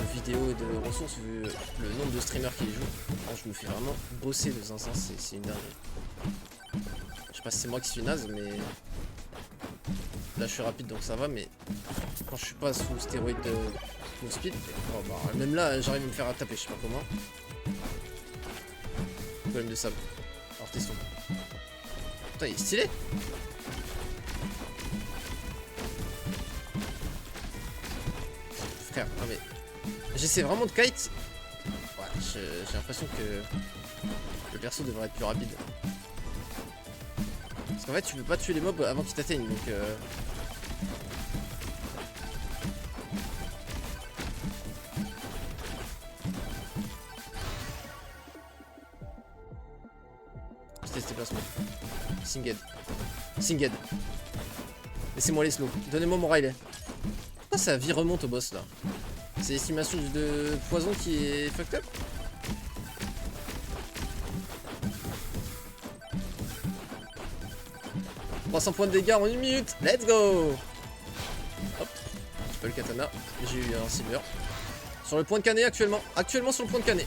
vidéos et de ressources vu le nombre de streamers qui y jouent. Alors, je me fais vraiment bosser de zinzin, c'est une dinguerie. Je sais pas si c'est moi qui suis naze, mais là je suis rapide donc ça va, mais quand je suis pas sous stéroïde de full speed, oh, bah, même là j'arrive à me faire taper, je sais pas comment. Problème de sable. Alors testons. Putain, il est stylé. Frère, non mais j'essaie vraiment de kite. Ouais, j'ai l'impression que le perso devrait être plus rapide. Parce qu'en fait tu peux pas tuer les mobs avant qu'ils t'atteignent donc je teste tes placements. Singed. Singed. Laissez-moi les slow. Donnez-moi mon Riley. Pourquoi sa vie remonte au boss là? C'est l'estimation de poison qui est fucked up? « 300 points de dégâts en 1 minute, let's go !» Hop, je peux le katana, j'ai eu un silver. Sur le point de canet actuellement, sur le point de canet.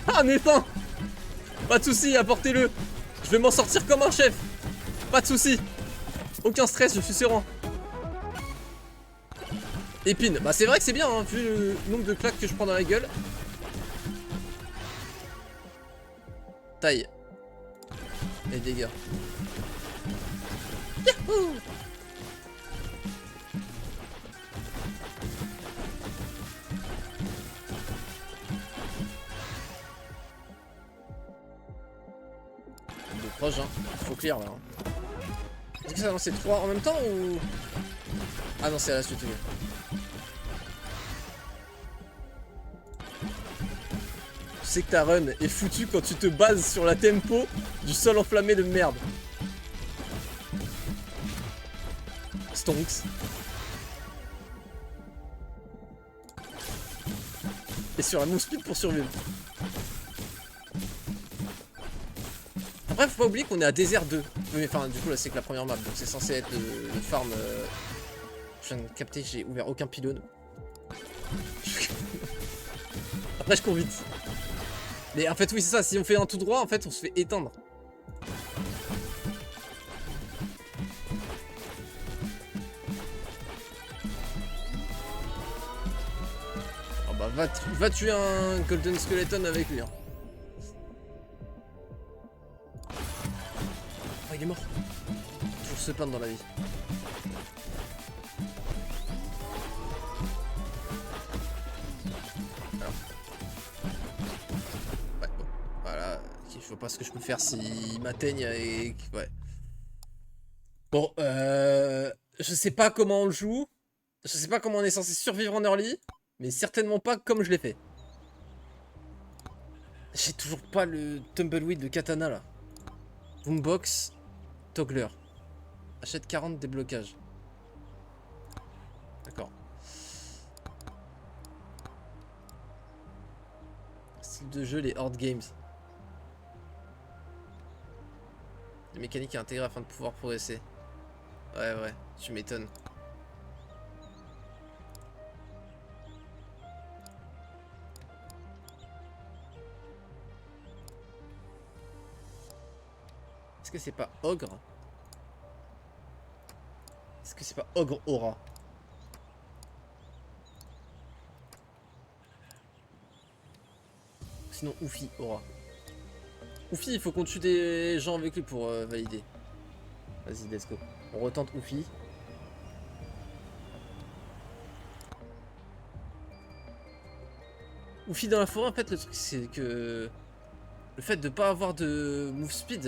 Ah, un éteint! Pas de soucis, apportez-le. Je vais m'en sortir comme un chef. Pas de soucis. Aucun stress, je suis serein. Épine. Bah c'est vrai que c'est bien, hein, vu le nombre de claques que je prends dans la gueule. Taille. Et dégâts. Yahoo! Proche, hein. Faut clear là. Hein. Est-ce que ça lance 3 en même temps ou. Ah non, c'est à la suite. Tu sais que ta run est foutue quand tu te bases sur la tempo du sol enflammé de merde. Stonks. Et sur la move speed pour survivre. Après, faut pas oublier qu'on est à désert 2. Mais enfin, du coup, là, c'est que la première map. Donc, c'est censé être le farm. Je viens de capter, j'ai ouvert aucun pylône. Après, je cours vite. Mais en fait, oui, c'est ça. Si on fait un tout droit, en fait, on se fait éteindre. Oh bah, va tuer un Golden Skeleton avec lui. Hein. Oh, il est mort. Toujours se plaindre dans la vie. Alors. Ouais, bon. Voilà. Je vois pas ce que je peux faire s'il m'atteigne et. Ouais. Bon, je sais pas comment on le joue. Je sais pas comment on est censé survivre en early. Mais certainement pas comme je l'ai fait. J'ai toujours pas le Tumbleweed de katana là. Boombox. Toggler. Achète 40 déblocages. D'accord. Style de jeu, les Horde Games. Les mécaniques à intégrer afin de pouvoir progresser. Ouais, tu m'étonnes. Est-ce que c'est pas Ogre? Est-ce que c'est pas Ogre Aura? Sinon Oufi Aura. Oufi, il faut qu'on tue des gens avec lui pour valider. Vas-y, let's go. On retente Oufi. Oufi dans la forêt, en fait, le truc c'est que le fait de pas avoir de move speed,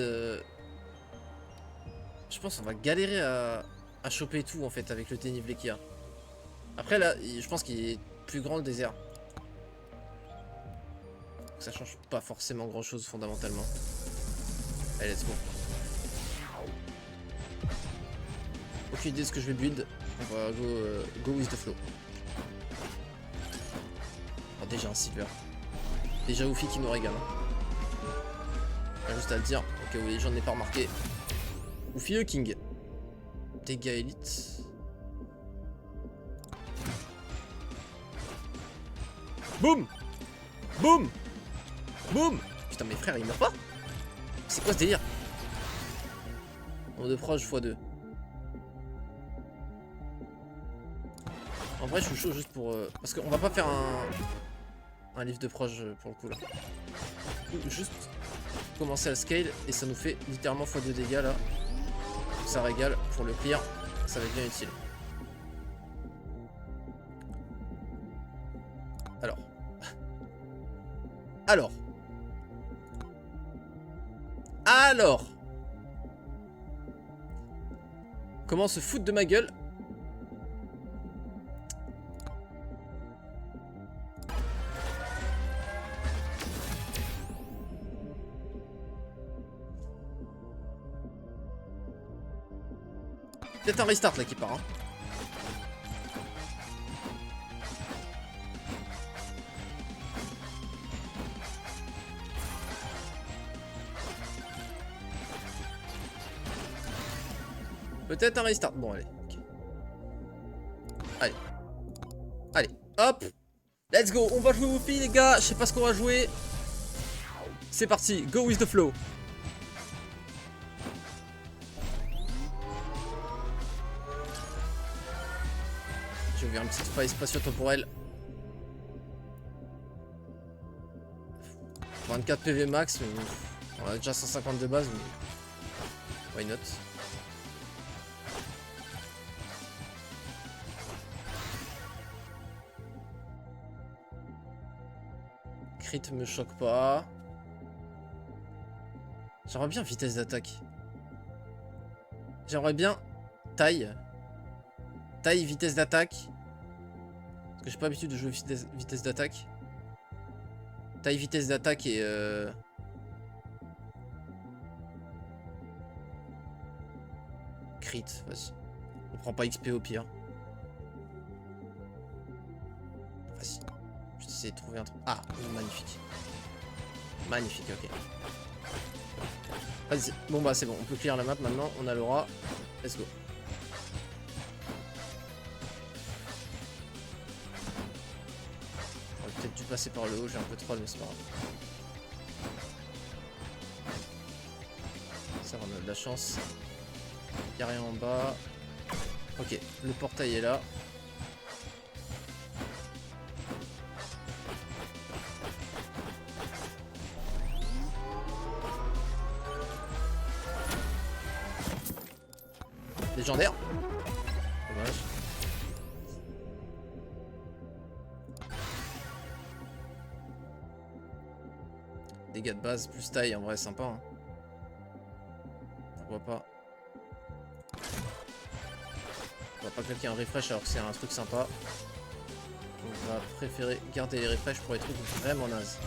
je pense qu'on va galérer à choper tout en fait avec le dénivelé qu'il y a. Après là, je pense qu'il est plus grand le désert. Ça change pas forcément grand chose fondamentalement. Allez, let's go. Aucune idée de ce que je vais build. On va go with the flow. Oh, déjà un silver. Déjà Oufi qui nous régale. Hein. Juste juste à le dire. Ok, oui, j'en ai pas remarqué. Oufy le King. Dégâts élite. Boum. Boum. Boum. Putain, mes frères, ils meurent pas. C'est quoi ce délire? Nombre de proches x2. En vrai, je suis chaud juste pour... parce qu'on va pas faire un livre de proche pour le coup là. Juste commencer à scale et ça nous fait littéralement x2 dégâts là. Donc ça régale pour le clear, ça va être bien utile. Alors. Alors. Comment se foutre de ma gueule? Peut-être un restart là qui part. Hein. Peut-être un restart. Bon, allez. Okay. Allez. Allez. Hop. Let's go. On va jouer Woofy, les gars. Je sais pas ce qu'on va jouer. C'est parti. Go with the flow. J'ai ouvert une petite faille spatio-temporelle. 24 PV max. Mais on a déjà 150 de base. Mais... why not? Crit me choque pas. J'aimerais bien vitesse d'attaque. J'aimerais bien taille. Taille, vitesse d'attaque. Parce que j'ai pas l'habitude de jouer vitesse d'attaque. Taille, vitesse d'attaque et crit, vas-y. On prend pas XP au pire. Vas-y. Je vais essayer de trouver un truc. Ah, magnifique. Magnifique, ok. Vas-y. Bon bah c'est bon, on peut clear la map maintenant, on a l'aura. Let's go. J'aurais peut-être dû passer par le haut, j'ai un peu troll mais c'est pas grave. Ça va, on a de la chance. Y'a rien en bas. Ok, le portail est là. Légendaire. Dommage. Dégâts de base plus taille, en vrai sympa. Hein. Pourquoi pas. On va pas claquer un refresh alors que c'est un truc sympa. On va préférer garder les refresh pour les trucs vraiment nazes.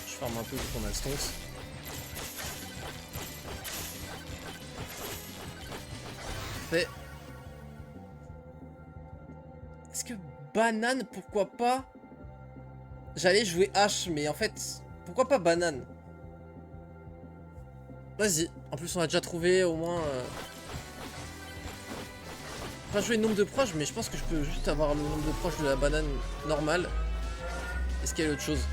Je farm un peu vu qu'on a le stonks. Fait. Est-ce que banane, pourquoi pas? J'allais jouer H, mais en fait, pourquoi pas banane? Vas-y. En plus, on a déjà trouvé au moins... Pas jouer le nombre de proches, mais je pense que je peux juste avoir le nombre de proches de la banane normale. Est-ce qu'il y a autre chose?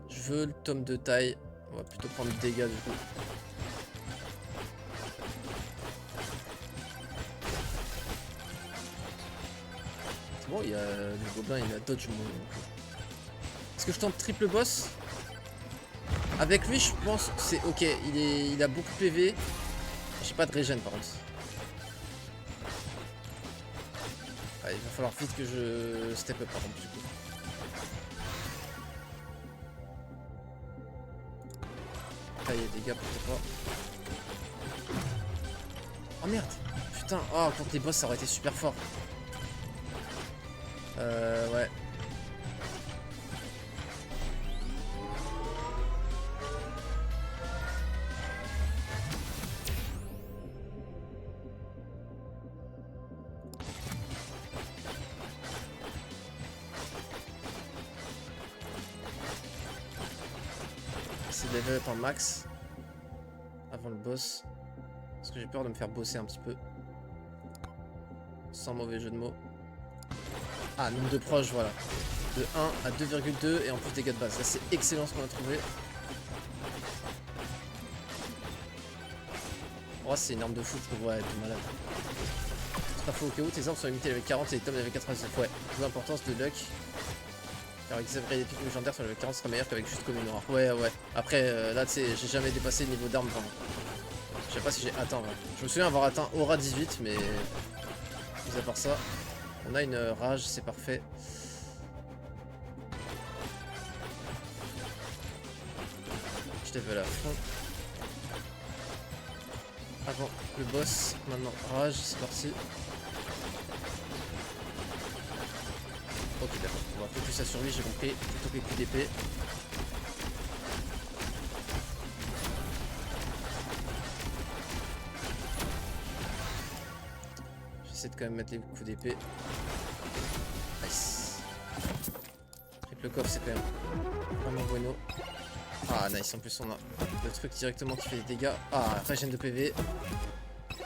Je veux le tome de taille. On va plutôt prendre le dégât du coup. C'est bon, il y a le gobelin, il a dodge mon... Est-ce que je tente triple boss? Avec lui, je pense que c'est ok. Il a beaucoup de PV. J'ai pas de régène par contre. Ah, il va falloir vite que je step up par contre du coup. Taille et dégâts pourquoi pas. Oh merde. Putain, oh contre les boss ça aurait été super fort. Ouais. de level up en max. Avant le boss. Parce que j'ai peur de me faire bosser un petit peu. Sans mauvais jeu de mots. Ah, nombre de proches, voilà. De 1 à 2,2 et en plus dégâts de base. Là, c'est excellent ce qu'on a trouvé. Oh, c'est une arme de fou, je trouve. Ouais, de malade. C'est pas faux. Au cas où tes armes sont limitées avec 40 et les tomes avec 99. Ouais, plus d'importance de luck. Car avec des upgrades épiques légendaires sur le 40 sera meilleur qu'avec juste commune noire. Ouais, ouais. Après, là, tu sais, j'ai jamais dépassé le niveau d'arme. Enfin, je sais pas si j'ai atteint. Ouais. Je me souviens avoir atteint Aura 18, mais. Mis à part ça, on a une rage, c'est parfait. Je level à fond. Avant le boss, maintenant rage, c'est parti. Ok, d'accord, on va focus sa survie, j'ai compris, plutôt que les coups d'épée. J'essaie de quand même mettre les coups d'épée. Nice. Triple coffre, c'est quand même vraiment bueno. Ah, nice, en plus on a le truc directement qui fait des dégâts. Ah, régène de PV.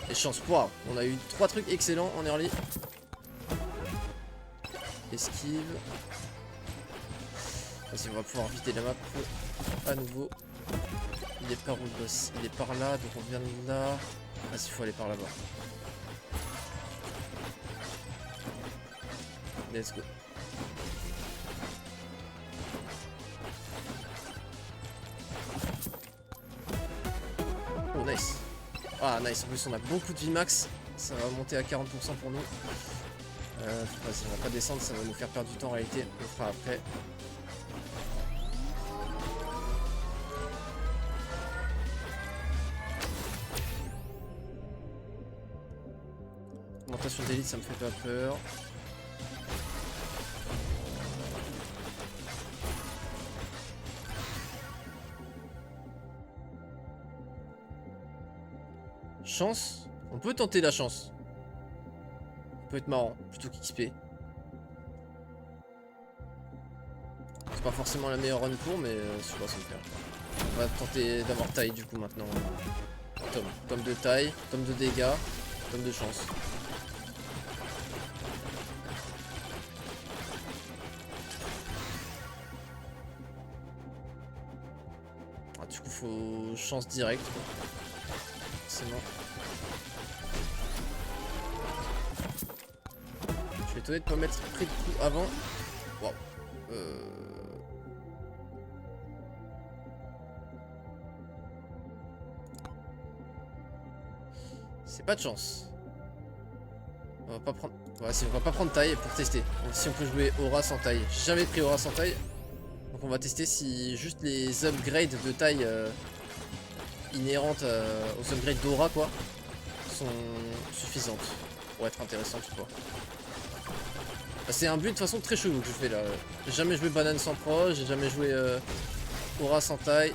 Et chance, waouh, on a eu 3 trucs excellents en early. Esquive. Vas-y, on va pouvoir vider la map à nouveau. Il est par où le boss? Il est par là, donc on vient de là. Ah, s'il faut aller par là-bas. Let's go. Oh, nice. Ah, nice. En plus, on a beaucoup de vie max. Ça va monter à 40% pour nous. Vas-y, on va pas descendre, ça va nous faire perdre du temps en réalité. On le fera après. Augmentation d'élite, ça me fait pas peur. Chance? On peut tenter la chance. Ça peut être marrant, plutôt qu'XP. C'est pas forcément la meilleure run pour, mais je sais pas, ça me fait. On va tenter d'avoir taille du coup maintenant. Tome. Tome de taille, tome de dégâts, tome de chance. Ah, du coup, faut chance directe. Forcément. Je suis étonné de pas mettre pris de coup avant. Waouh. C'est pas de chance. On va pas prendre. Ouais, si on va pas prendre taille pour tester. Si on peut jouer aura sans taille. J'ai jamais pris aura sans taille. Donc on va tester si juste les upgrades de taille inhérentes aux upgrades d'aura quoi sont suffisantes pour être intéressantes ou pas. C'est un but de toute façon très chelou que je fais là. J'ai jamais joué banane sans pro, j'ai jamais joué aura sans taille.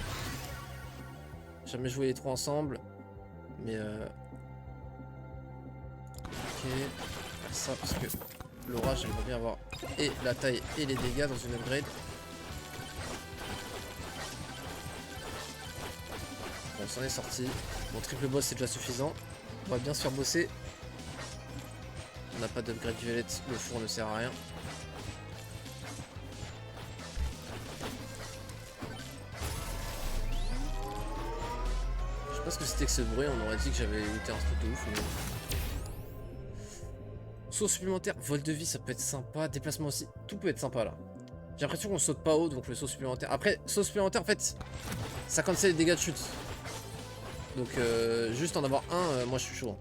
J'ai jamais joué les trois ensemble. Mais ok. Ça parce que l'aura j'aimerais bien avoir et la taille et les dégâts dans une upgrade. Bon, on s'en est sorti. Bon, triple boss c'est déjà suffisant. On va bien se faire bosser. On n'a pas d'upgrade violette, le four ne sert à rien. Je sais pas ce que c'était que ce bruit, on aurait dit que j'avais looté un truc de ouf. Mais... Saut supplémentaire, vol de vie ça peut être sympa, déplacement aussi, tout peut être sympa là. J'ai l'impression qu'on saute pas haut donc le saut supplémentaire. Après, saut supplémentaire en fait, ça cancelle les dégâts de chute. Donc juste en avoir un, moi je suis chaud.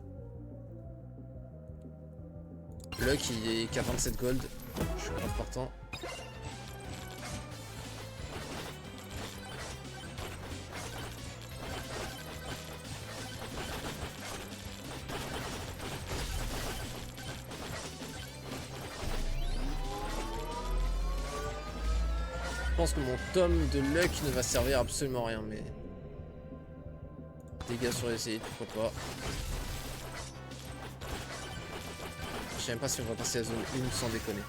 Luck il est qu'à 27 gold, je suis grave partant. Je pense que mon tome de luck ne va servir absolument à rien, mais... Dégâts sur les élites, pourquoi pas. Je sais même pas si on va passer à zone 1 sans déconner.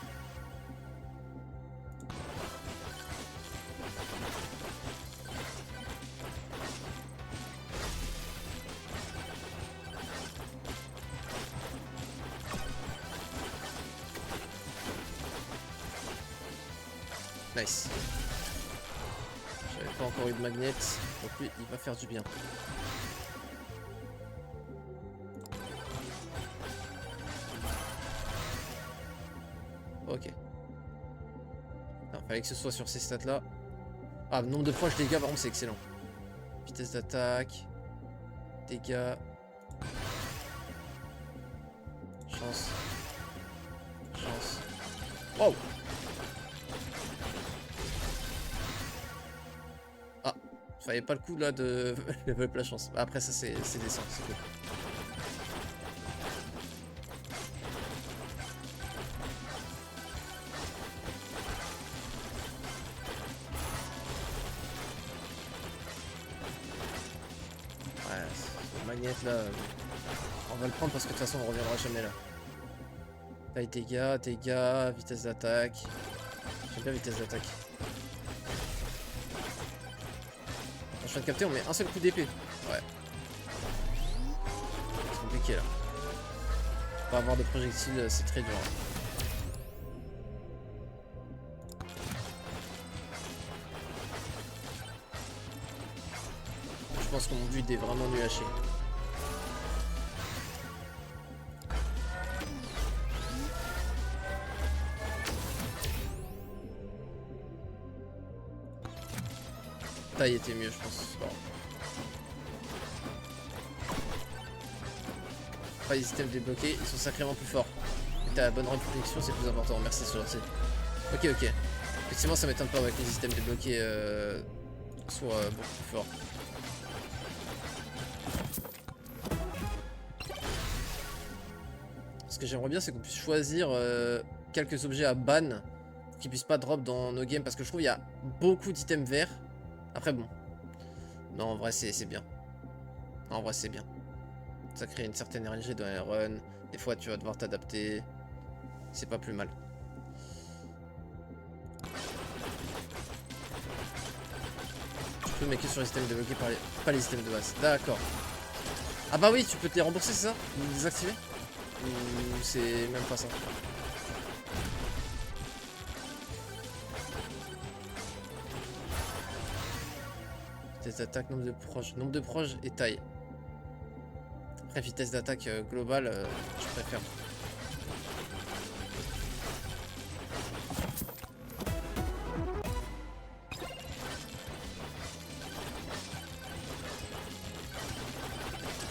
Nice. J'avais pas encore eu de magnet, donc lui il va faire du bien. Ok. Non, fallait que ce soit sur ces stats là. Ah, nombre de proches dégâts, par contre c'est excellent. Vitesse d'attaque. Dégâts. Chance. Chance. Wow. Ah, fallait pas le coup là de level up la chance. Après ça c'est décent, c'est cool. Ouais, ce magnet là, on va le prendre parce que de toute façon on reviendra jamais là. Taille dégâts, vitesse d'attaque. J'aime bien vitesse d'attaque. Je viens de capter, on met un seul coup d'épée. Ouais. C'est compliqué là. Pas avoir de projectiles, c'est très dur. Je pense que mon build est vraiment nul à chier. Taille était mieux, je pense. Bon. Pas les items débloqués, ils sont sacrément plus forts. Et t'as la bonne réflexion, c'est plus important. Merci, c'est gentil. Ok, ok. Effectivement, ça m'étonne pas que les items débloqués soient beaucoup plus forts. Ce que j'aimerais bien, c'est qu'on puisse choisir quelques objets à ban pour qu'ils puissent pas drop dans nos games. Parce que je trouve qu'il y a beaucoup d'items verts. Après, bon. Non, en vrai, c'est bien. Non, en vrai, c'est bien. Ça crée une certaine RNG dans les runs. Des fois, tu vas devoir t'adapter. C'est pas plus mal. Tu peux make sur les systèmes débloqués par pas les systèmes de base. D'accord. Ah bah oui, tu peux te les rembourser, c'est ça? Ou les désactiver? Ou c'est même pas ça? Vitesse d'attaque, nombre de proches et taille. Après vitesse d'attaque globale, je préfère.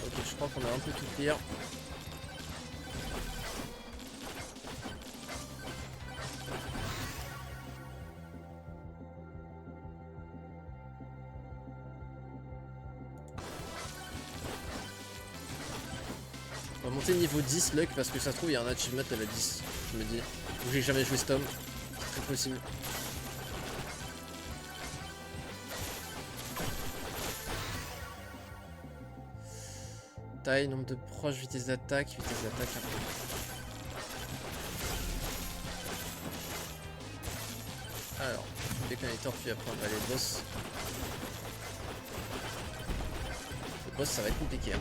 Ok, je crois qu'on a un peu tout clear. On va monter niveau 10 luck parce que ça se trouve il y a un achievement à la 10, je me dis. Ou j'ai jamais joué Stom, c'est très possible. Taille, nombre de proches, vitesse d'attaque un peu. Alors, déconnecteur puis après on va aller boss. Le boss ça va être compliqué hein.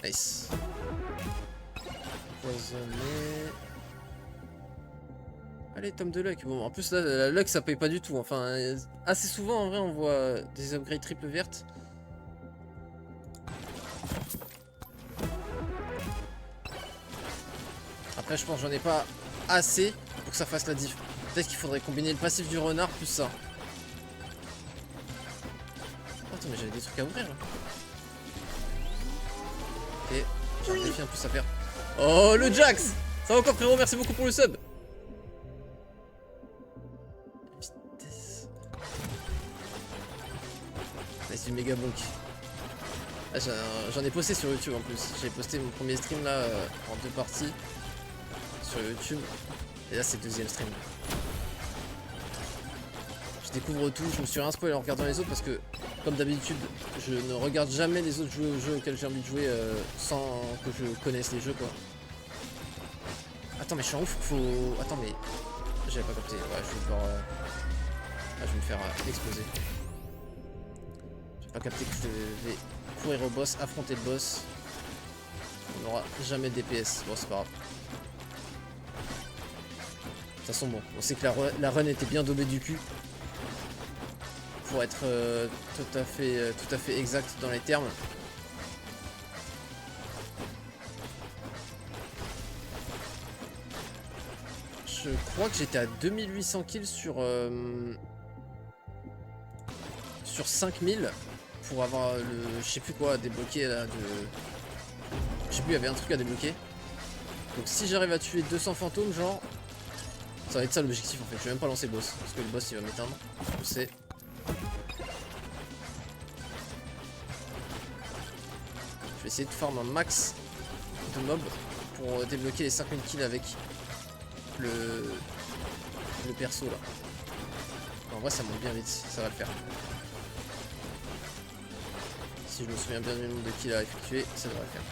Nice. Poisonné. Allez, tome de luck. Bon, en plus, là, la luck, ça paye pas du tout. Enfin, assez souvent, en vrai, on voit des upgrades triple vertes. Après, je pense que j'en ai pas assez pour que ça fasse la diff. Peut-être qu'il faudrait combiner le passif du renard plus ça. Oh, attends, mais j'avais des trucs à ouvrir, là. Ok, j'ai un défi en plus à faire. Oh, le Jax! Ça va encore, frérot, merci beaucoup pour le sub. Vitesse. Nice, du méga bonk. Ah, j'en ai posté sur YouTube en plus. J'ai posté mon premier stream là en 2 parties sur YouTube. Et là c'est le deuxième stream. Je découvre tout, je me suis rien spoilé en regardant les autres parce que comme d'habitude je ne regarde jamais les autres jouer aux jeux auxquels j'ai envie de jouer sans que je connaisse les jeux quoi. Attends mais je suis en ouf, faut... Attends mais... J'avais pas capté, ouais je vais devoir... Ah, je vais me faire exploser. J'ai pas capté que je vais courir au boss, affronter le boss. On n'aura jamais de DPS, bon c'est pas grave. De toute façon bon, on sait que la run était bien daubée du cul. Pour être tout à fait exact dans les termes. Je crois que j'étais à 2800 kills sur 5000 pour avoir le je sais plus quoi à débloquer là de je sais plus, il y avait un truc à débloquer. Donc si j'arrive à tuer 200 fantômes genre ça va être ça l'objectif en fait. Je vais même pas lancer le boss parce que le boss il va m'éteindre. Je sais. Je vais essayer de farm un max de mobs pour débloquer les 5000 kills avec le perso là. En vrai ça monte bien vite, ça va le faire. Si je me souviens bien du nombre de kills à effectuer, ça devrait le faire.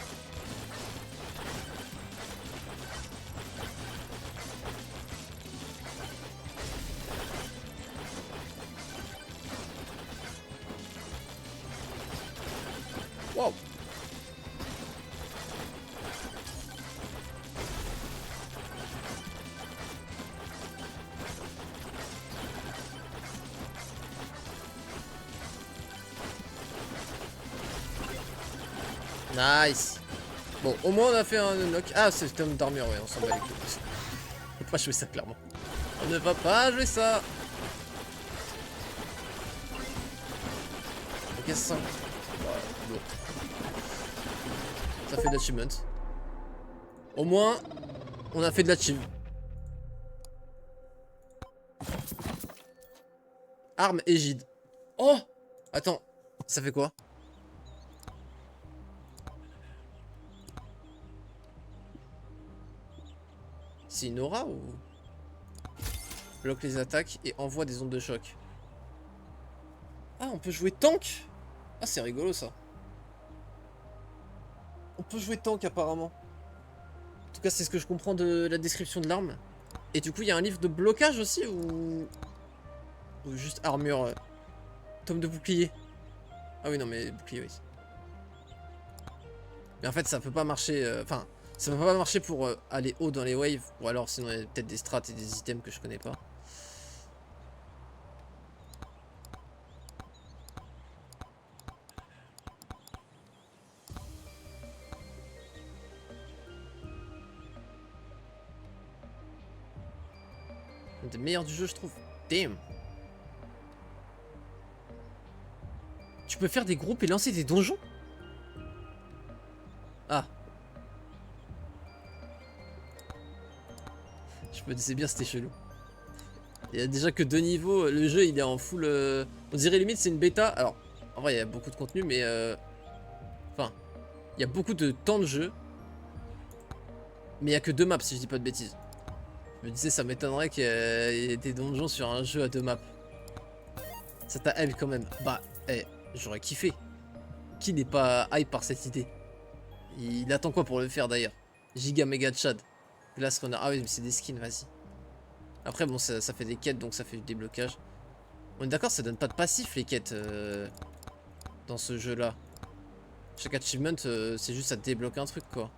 Wow. Nice. Bon, au moins on a fait un unlock. Ah, c'est le tome d'armure, ouais, on s'en bat les couilles. On va pas jouer ça, clairement. On ne va pas jouer ça. Ok, ça sent. Bon. Ça fait de l'achievement. Au moins, on a fait de l'achievement. Arme égide. Oh! Attends, ça fait quoi? C'est une aura ou... Bloque les attaques et envoie des ondes de choc. Ah, on peut jouer tank? Ah, c'est rigolo ça. On peut jouer tank apparemment. En tout cas, c'est ce que je comprends de la description de l'arme. Et du coup, il y a un livre de blocage aussi ou juste armure tome de bouclier. Ah oui, non, mais bouclier, oui. Mais en fait, ça peut pas marcher... Enfin, ça peut pas marcher pour aller haut dans les waves. Ou alors, sinon, il y a peut-être des strats et des items que je connais pas. Un des meilleurs du jeu, je trouve. Damn. Tu peux faire des groupes et lancer des donjons? Ah. Je me disais bien, c'était chelou. Il y a déjà que 2 niveaux. Le jeu, il est en full... On dirait limite, c'est une bêta. Alors, en vrai, il y a beaucoup de contenu, mais... Enfin, il y a beaucoup de temps de jeu. Mais il n'y a que 2 maps, si je dis pas de bêtises. Je me disais, ça m'étonnerait qu'il y ait des donjons sur un jeu à 2 maps. Ça t'a elle quand même. Bah, j'aurais kiffé. Qui n'est pas hype par cette idée? Il attend quoi pour le faire d'ailleurs? Giga méga Chad. Glass Runner. Ah oui, mais c'est des skins, vas-y. Après, bon, ça fait des quêtes, donc ça fait du déblocage. On est d'accord, ça donne pas de passif les quêtes dans ce jeu-là. Chaque achievement, c'est juste ça te débloque un truc, quoi.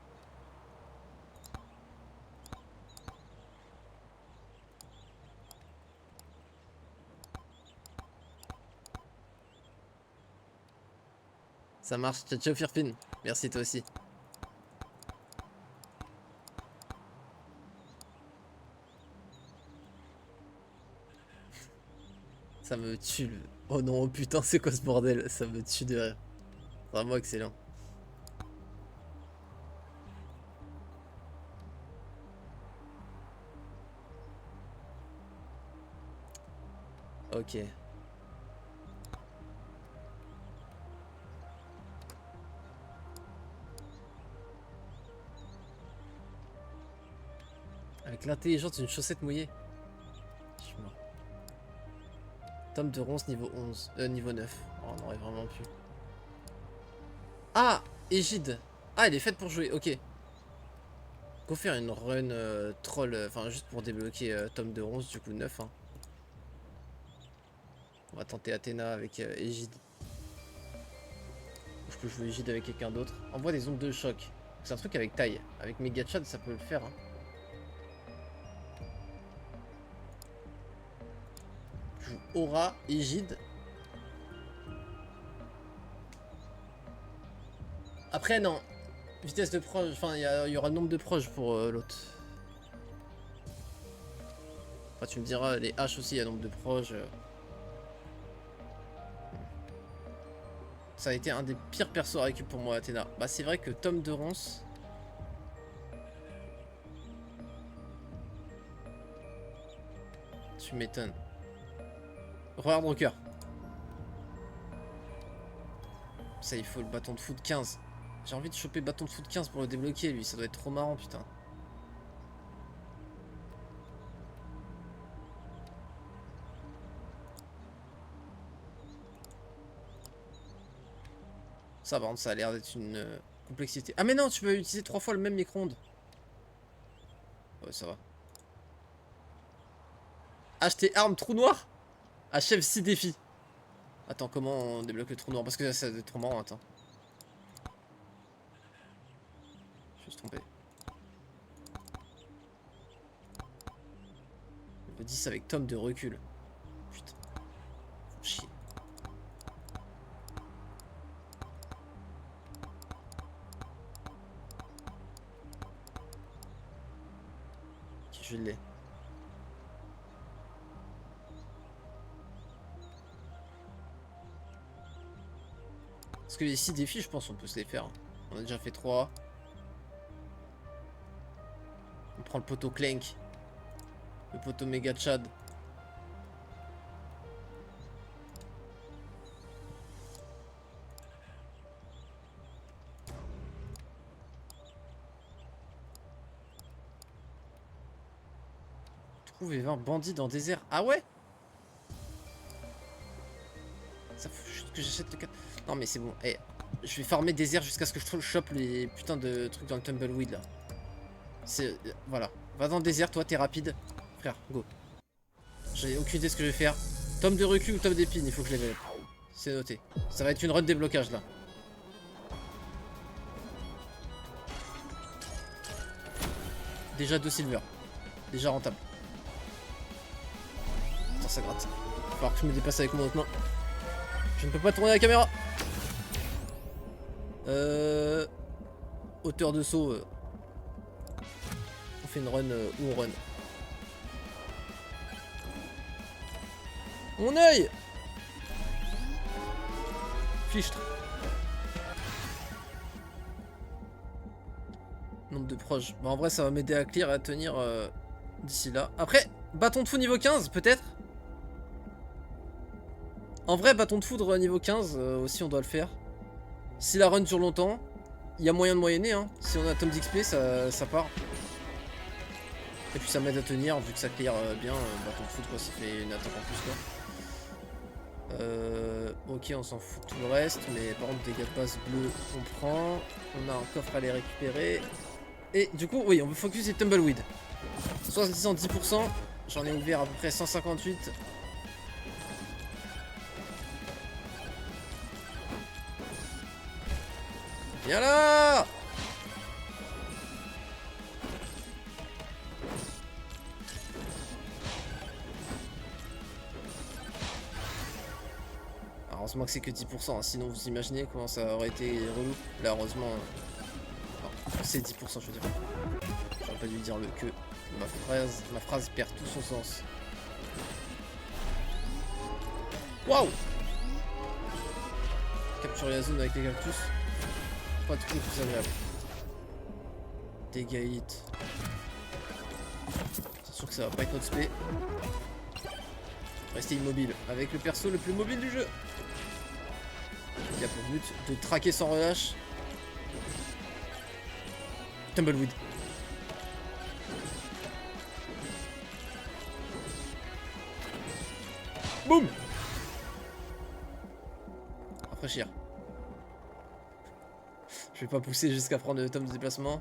Ça marche. Ciao, ciao, Firpin. Merci, toi aussi. Ça me tue. Oh non, oh putain, c'est quoi ce bordel? Ça me tue de rire. Vraiment excellent. Ok. l'intelligence d'une chaussette mouillée. Je suis mort. Tome de ronce niveau 11. Niveau 9. Oh, on aurait vraiment pu. Ah, Égide. Ah, elle est faite pour jouer, ok. Go faire une run troll, enfin juste pour débloquer tome de ronce, du coup 9. Hein. On va tenter Athéna avec Égide. Je peux jouer Égide avec quelqu'un d'autre. Envoie des ondes de choc. C'est un truc avec taille. Avec Megachad, ça peut le faire. Hein. Je joue Aura, Égide. Après, non. Vitesse de proche, enfin, il y aura le nombre de proches pour l'autre. Enfin, tu me diras, les haches aussi, il y a le nombre de proches. Ça a été un des pires persos à récup pour moi, Athéna. Bah, c'est vrai que tome de ronce. Tu m'étonnes. Regarde Rocker. Ça, il faut le bâton de foot 15. J'ai envie de choper le bâton de foot 15 pour le débloquer, lui. Ça doit être trop marrant, putain. Ça, par contre, ça a l'air d'être une complexité. Ah, mais non, tu peux utiliser 3 fois le même micro-ondes. Ouais, ça va. Acheter arme trou noir. Achève 6 défis. Attends, comment on débloque le trou noir? Parce que ça doit être trop marrant, attends. Je me suis trompé. Le 10 avec tome de recul. Putain. Faut chier. Ok, je l'ai. Parce que les 6 défis, je pense on peut se les faire. On a déjà fait 3. On prend le poteau Clank. Le poteau Megachad. Trouver 20 bandits dans désert. Ah ouais? Ça faut juste que j'achète le 4. Non mais c'est bon. Eh, je vais farmer désert jusqu'à ce que je chope les putains de trucs dans le tumbleweed là. C'est... Voilà. Va dans le désert, toi t'es rapide. Frère, go. J'ai aucune idée de ce que je vais faire. Tome de recul ou tome d'épine, il faut que je les mette. C'est noté. Ça va être une run de déblocage là. Déjà 2 silver. Déjà rentable. Attends, ça gratte. Il va falloir que je me dépasse avec mon autre main. Je ne peux pas tourner la caméra. Hauteur de saut. On fait une run où on run. Mon œil. Fichtre. Nombre de proches. Bon, en vrai, ça va m'aider à clear et à tenir d'ici là. Après, bâton de fou niveau 15, peut-être. En vrai, bâton de foudre niveau 15, aussi, on doit le faire. Si la run dure longtemps, il y a moyen de moyenner. Hein. Si on a tome d'XP, ça part. Et puis ça m'aide à tenir, vu que ça clear bien. Bâton de foudre, quoi, ça fait une attaque en plus, quoi. Ok, on s'en fout tout le reste, mais par contre dégâts de base bleu on prend. On a un coffre à les récupérer. Et du coup, oui, on veut focus les tumbleweed. 70 en 10%, j'en ai ouvert à peu près 158. Viens là! Heureusement que c'est que 10%, hein. Sinon vous imaginez comment ça aurait été relou. Là heureusement, c'est 10% je veux dire. J'aurais pas dû dire le que. Ma phrase perd tout son sens. Waouh! Capturer la zone avec les cactus. Pas de truc plus agréable. Dégâts hit. C'est sûr que ça va pas être notre spé. Rester immobile avec le perso le plus mobile du jeu. Il a pour but de traquer sans relâche. Tumbleweed. Boum. Rafraîchir. Je vais pas pousser jusqu'à prendre le tome de déplacement.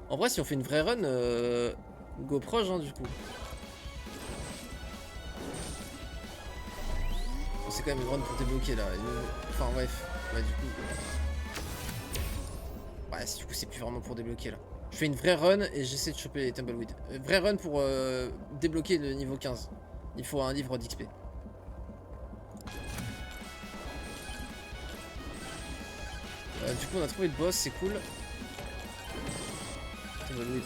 En vrai, si on fait une vraie run, go proche, hein, du coup. Bon, c'est quand même une run pour débloquer là. Enfin, bref. Ouais, du coup. Ouais, du coup, c'est plus vraiment pour débloquer là. Je fais une vraie run et j'essaie de choper les Tumbleweed. Vraie run pour débloquer le niveau 15. Il faut un livre d'XP. Du coup, on a trouvé le boss, c'est cool. Tumbleweed.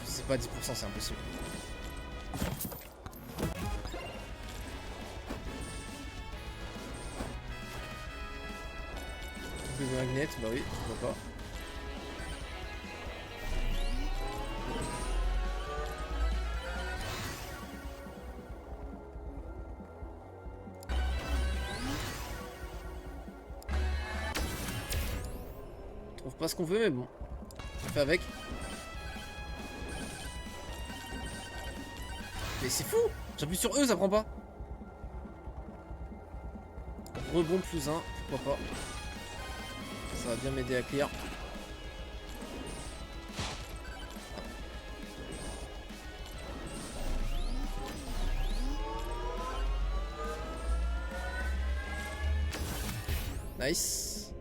C'est pas 10%, c'est impossible. Le magnet, bah oui, pourquoi pas. On trouve pas ce qu'on veut, mais bon. On fait avec. Mais c'est fou! J'appuie sur E, ça prend pas. Rebond plus 1, pourquoi pas. Ça va bien m'aider à clear. Nice.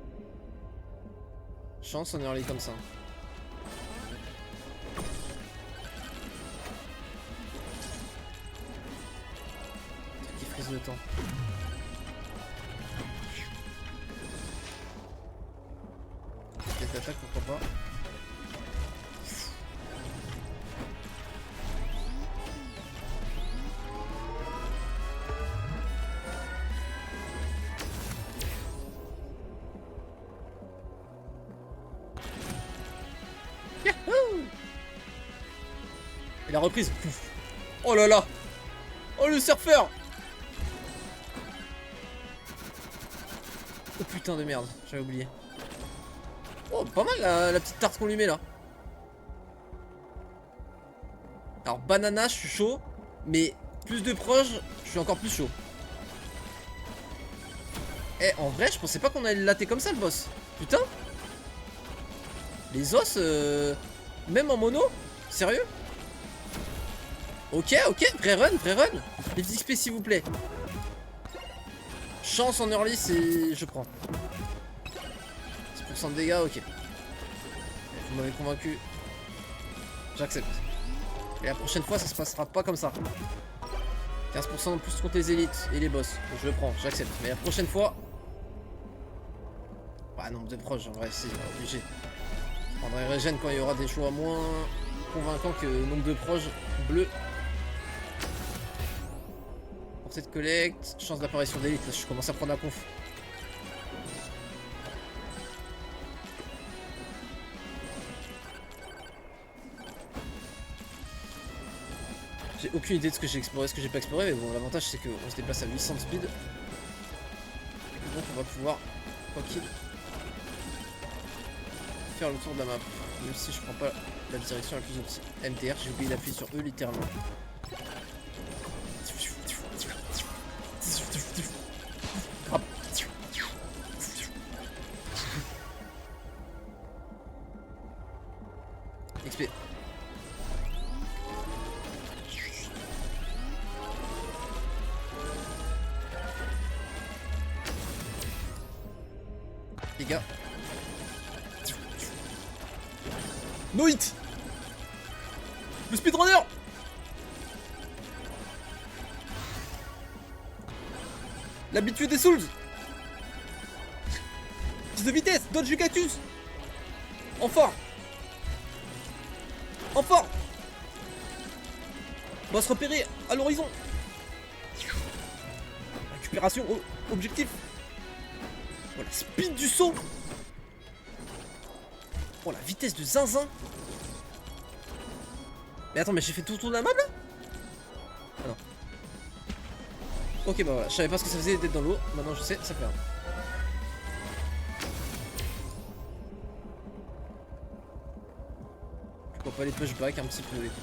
Chance en early comme ça. Qui frise le temps. Cette attaque, pourquoi pas. Yahoo! Et la reprise. Oh là là! Oh le surfeur! Oh putain de merde, j'avais oublié. Oh, pas mal la petite tarte qu'on lui met là. Alors, banana, je suis chaud. Mais plus de proche, je suis encore plus chaud. Eh, en vrai, je pensais pas qu'on allait le latter comme ça le boss. Putain. Les os, même en mono. Sérieux? Ok, ok, vrai run, vrai run. Les XP s'il vous plaît. Chance en early, c'est. Je prends. 10% de dégâts, ok. Vous m'avez convaincu. J'accepte. Et la prochaine fois, ça se passera pas comme ça. 15% de plus contre les élites et les boss. Donc je le prends, j'accepte. Mais la prochaine fois. Bah, nombre de proches, en vrai, c'est obligé. Je prendrai Regen quand il y aura des choix moins convaincants que nombre de proches bleus. Portée de collecte, chance d'apparition d'élite. Là, je commence à prendre la conf. J'ai aucune idée de ce que j'ai exploré, ce que j'ai pas exploré, mais bon, l'avantage c'est qu'on se déplace à 800 de speed. Donc on va pouvoir, quoi qu'il, faire le tour de la map. Même si je prends pas la direction la plus optique. MTR, j'ai oublié d'appuyer sur E littéralement. XP. Les gars. No hit. Le speedrunner. L'habitué des souls. 10 de vitesse. Dodge du cactus. Enfin. Enfin. On va se repérer à l'horizon. Récupération objectif. Voilà, speed du saut. Oh la vitesse de zinzin. Mais attends, mais j'ai fait tout le tour de la map là. Ah non. Ok bah voilà, je savais pas ce que ça faisait d'être dans l'eau. Maintenant je sais, ça fait un. Pourquoi Pourquoi pas les pushbacks un petit peu, écoute.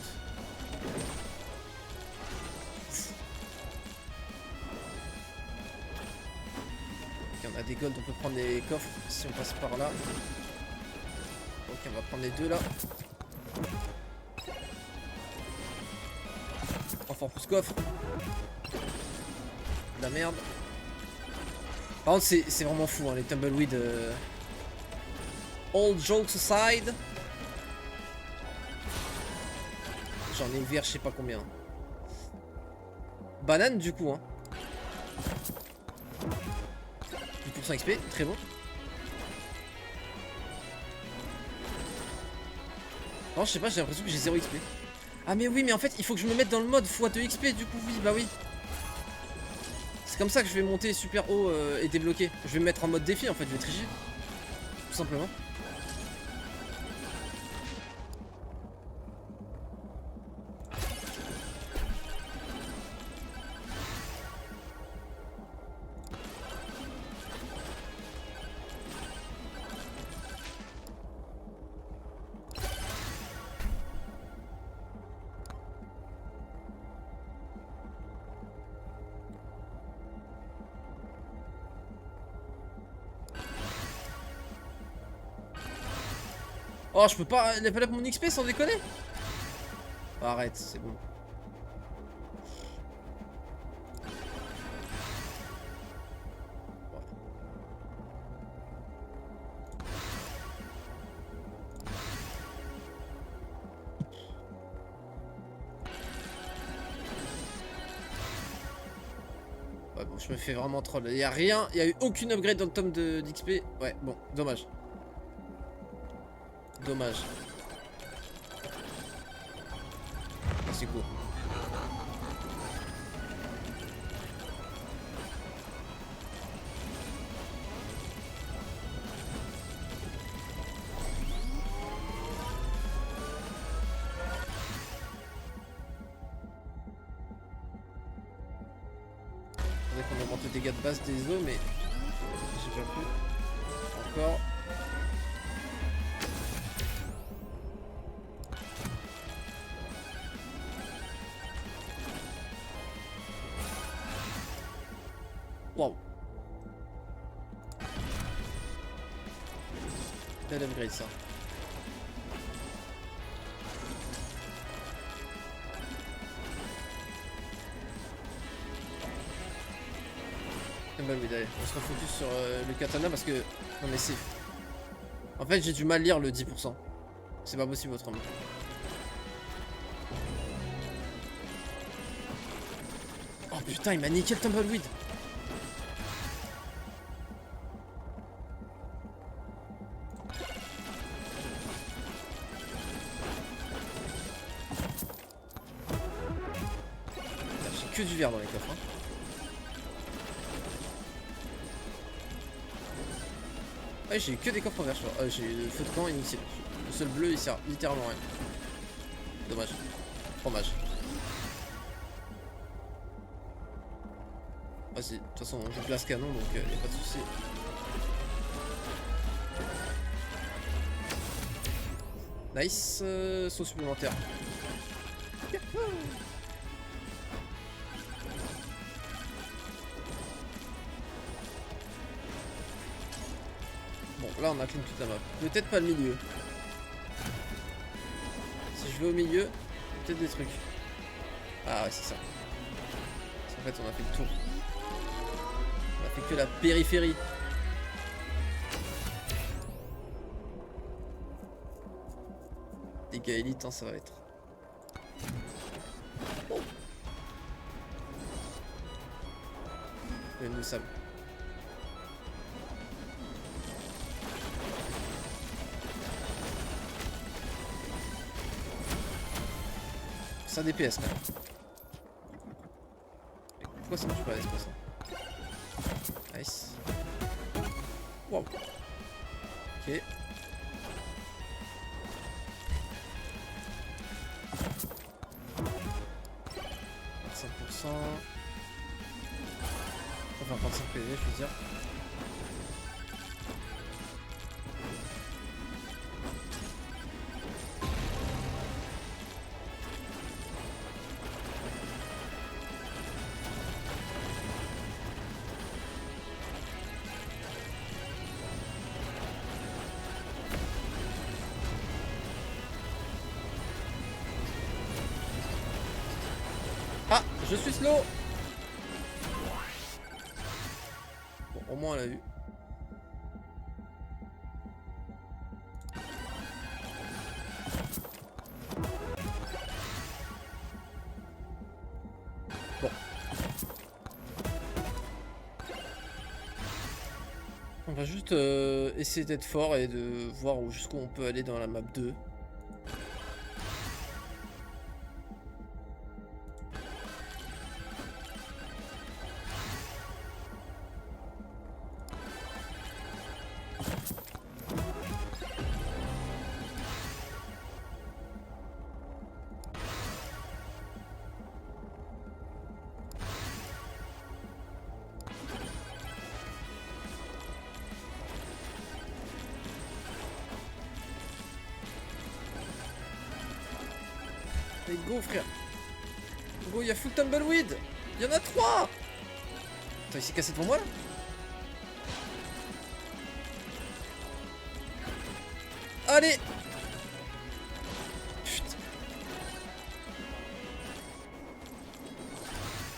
Ok, on a des golds, on peut prendre des coffres si on passe par là. Ok, on va prendre les deux là. Renfort plus coffre. De la merde. Par contre, c'est vraiment fou, hein, les tumbleweed. All jokes aside. J'en ai ouvert je sais pas combien. Banane du coup, hein. 10% XP, très bon. Non, je sais pas, j'ai l'impression que j'ai 0 XP. Ah mais oui, mais en fait, il faut que je me mette dans le mode x2 XP du coup, oui, bah oui. C'est comme ça que je vais monter super haut et débloquer. Je vais me mettre en mode défi en fait, je vais tricher. Tout simplement. Oh, je peux pas level up mon XP sans déconner. Arrête, c'est bon. Ouais, bon, je me fais vraiment troll. Il y a rien, il y a eu aucune upgrade dans le tome d'XP. Ouais, bon, dommage. Dommage. C'est cool. Faudrait qu'on augmente le dégât de base des os, mais j'ai pas pu. Encore. Wow. Belle upgrade ça. Bah oui, allez, on se refocus sur le katana parce que... Non mais c'est... En fait j'ai du mal à lire le 10%. C'est pas possible autrement. Oh putain, il m'a niqué le tumbleweed. J'ai que du verre dans les coffres. Hein. Ouais, j'ai eu que des coffres en verre, je crois. J'ai eu le feu de camp inutile. Le seul bleu, il sert littéralement à rien. Dommage. Fromage. Vas-y, de toute façon, on joue glace canon, donc y'a pas de souci. Nice, saut supplémentaire. Bon, là on a clean toute la map. Peut-être pas le milieu. Si je vais au milieu, peut-être des trucs. Ah ouais, c'est ça. Parce qu'en fait, on a fait le tour. On a fait que la périphérie. Dégâts élites, hein, ça va être. Oh. Une de sable. Ça DPS quand même. Pourquoi ça marche pas l'espace hein? Nice. Wow. Ok. Enfin 25 PV je veux dire. Ah, je suis slow. Bon, au moins on l'a eu. Bon. On va juste essayer d'être fort et de voir jusqu'où on peut aller dans la map 2. Allez, go frère. Go, il y a full tumbleweed. Il y en a 3. Attends, il s'est cassé devant moi là. Allez. Putain.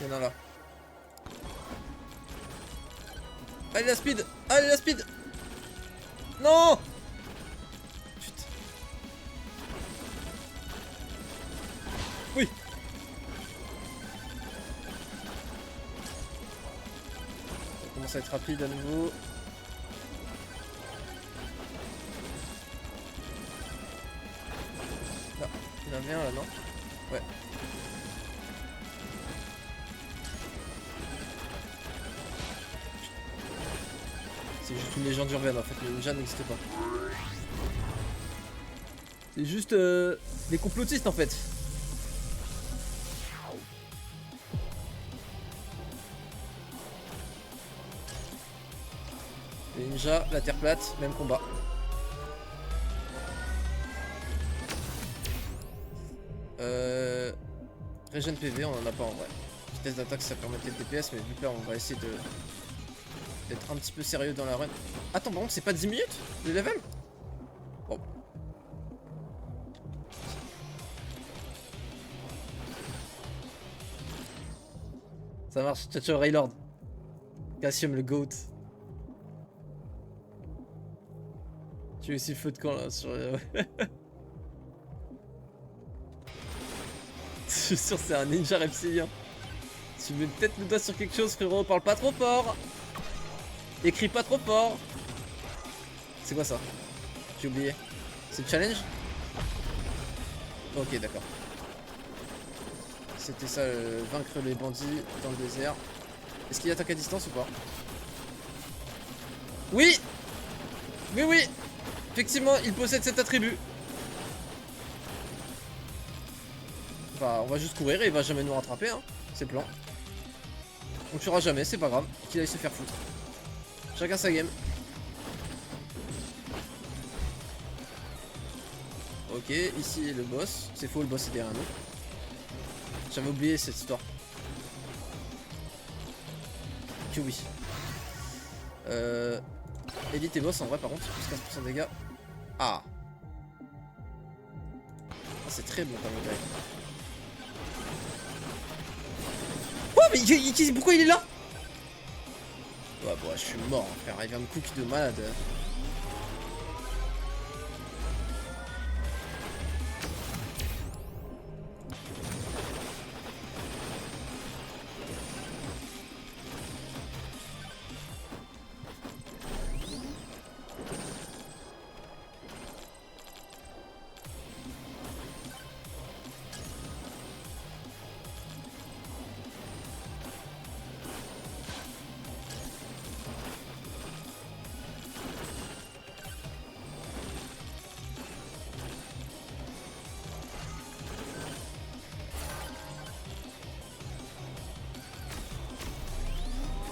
Il y en a là. Allez la speed. Allez la speed. Non. Putain. Oui. Ça commence à être rapide à nouveau. Là, il y en avait un là, non? Ouais. C'est juste une légende urbaine en fait, le ninja n'existe pas. C'est juste des complotistes en fait. Les ninjas, la terre plate, même combat. Regen PV, on en a pas en vrai. Vitesse d'attaque, ça permettait le DPS, mais vu que là, on va essayer d'être un petit peu sérieux dans la run. Attends, par contre, c'est pas 10 minutes le level? Bon. Ça marche, ciao ciao Raylord. Cassium le GOAT. Tu es aussi le feu de camp là sur... Je suis sûr c'est un ninja reptilien. Tu mets peut-être le doigt sur quelque chose frérot, parle pas trop fort. Écris pas trop fort. C'est quoi ça? J'ai oublié. C'est le challenge? Ok d'accord. C'était ça, vaincre les bandits dans le désert. Est-ce qu'il attaque à distance ou pas? Oui! Oui oui! Effectivement, il possède cet attribut. Bah, on va juste courir et il va jamais nous rattraper, hein. C'est le plan. On tuera jamais, c'est pas grave. Qu'il aille se faire foutre. Chacun sa game. Ok, ici est le boss. C'est faux, le boss est derrière nous. J'avais oublié cette histoire. Que oui. Elite et boss en vrai par contre, plus 15% de dégâts. Ah. Ah c'est très bon quand même. Oh mais pourquoi il est là? Ouais bon je suis mort frère, il vient me cook de malade.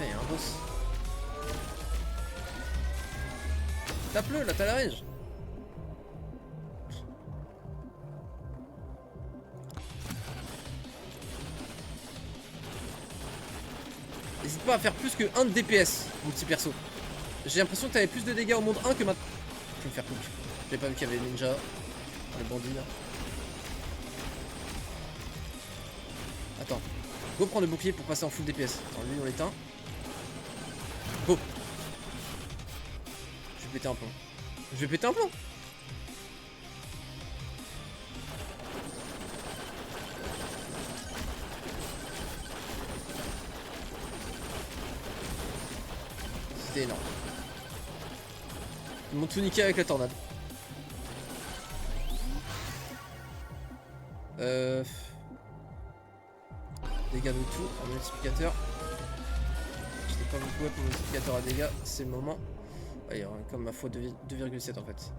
Il y a un boss. Tape-le, là t'as la rage. N'hésite pas à faire plus que 1 de DPS, mon petit perso. J'ai l'impression que t'avais plus de dégâts au monde 1 que maintenant. Je vais me faire cook. J'ai pas vu qu'il y avait le ninja. Le bandit là. Attends. Go prendre le bouclier pour passer en full DPS. Alors lui on l'éteint. Go. Je vais péter un plomb. Je vais péter un plomb. C'était énorme. Ils m'ont tout niqué avec la tornade. Dégâts de tout en multiplicateur. Je n'ai pas beaucoup pour multiplicateur à dégâts, c'est le moment. Ah, il y aura comme ma fois 2,7 en fait.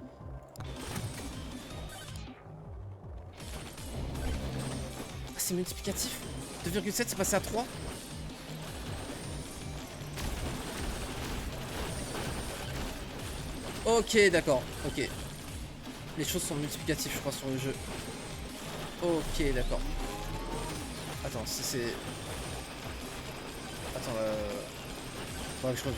Ah, c'est multiplicatif. 2,7 c'est passé à 3. Ok, d'accord, ok. Les choses sont multiplicatives, je crois, sur le jeu. Ok, d'accord. Attends, si c'est... Attends, faudrait que je revue.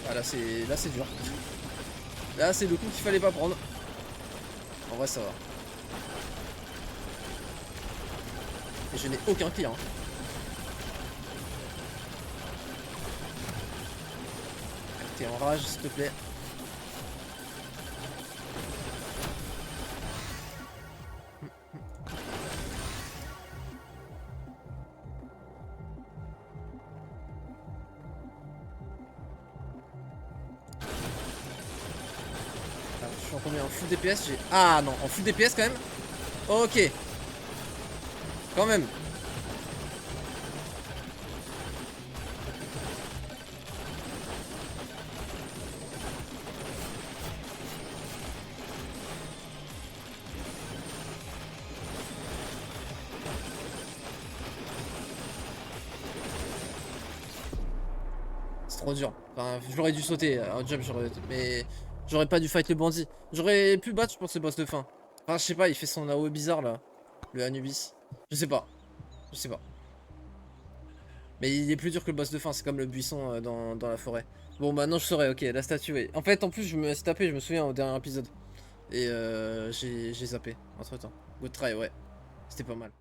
Ah, là, c'est dur. Là, c'est le coup qu'il fallait pas prendre. En vrai, ça va. Et je n'ai aucun client. T'es en rage, s'il te plaît. Je suis en combien? En full DPS j'ai... Ah non, en full DPS quand même. Ok. Quand même. C'est trop dur. Enfin, j'aurais dû sauter un jump, mais j'aurais pas dû fight le bandit. J'aurais pu battre, je pense, le boss de fin. Enfin, je sais pas, il fait son AOE bizarre là. Le Anubis. Je sais pas. Je sais pas. Mais il est plus dur que le boss de fin, c'est comme le buisson dans la forêt. Bon, maintenant je saurais, ok, la statue, oui. En fait, en plus, je me suis tapé, je me souviens, au dernier épisode. Et j'ai zappé, entre temps. Good try, ouais. C'était pas mal.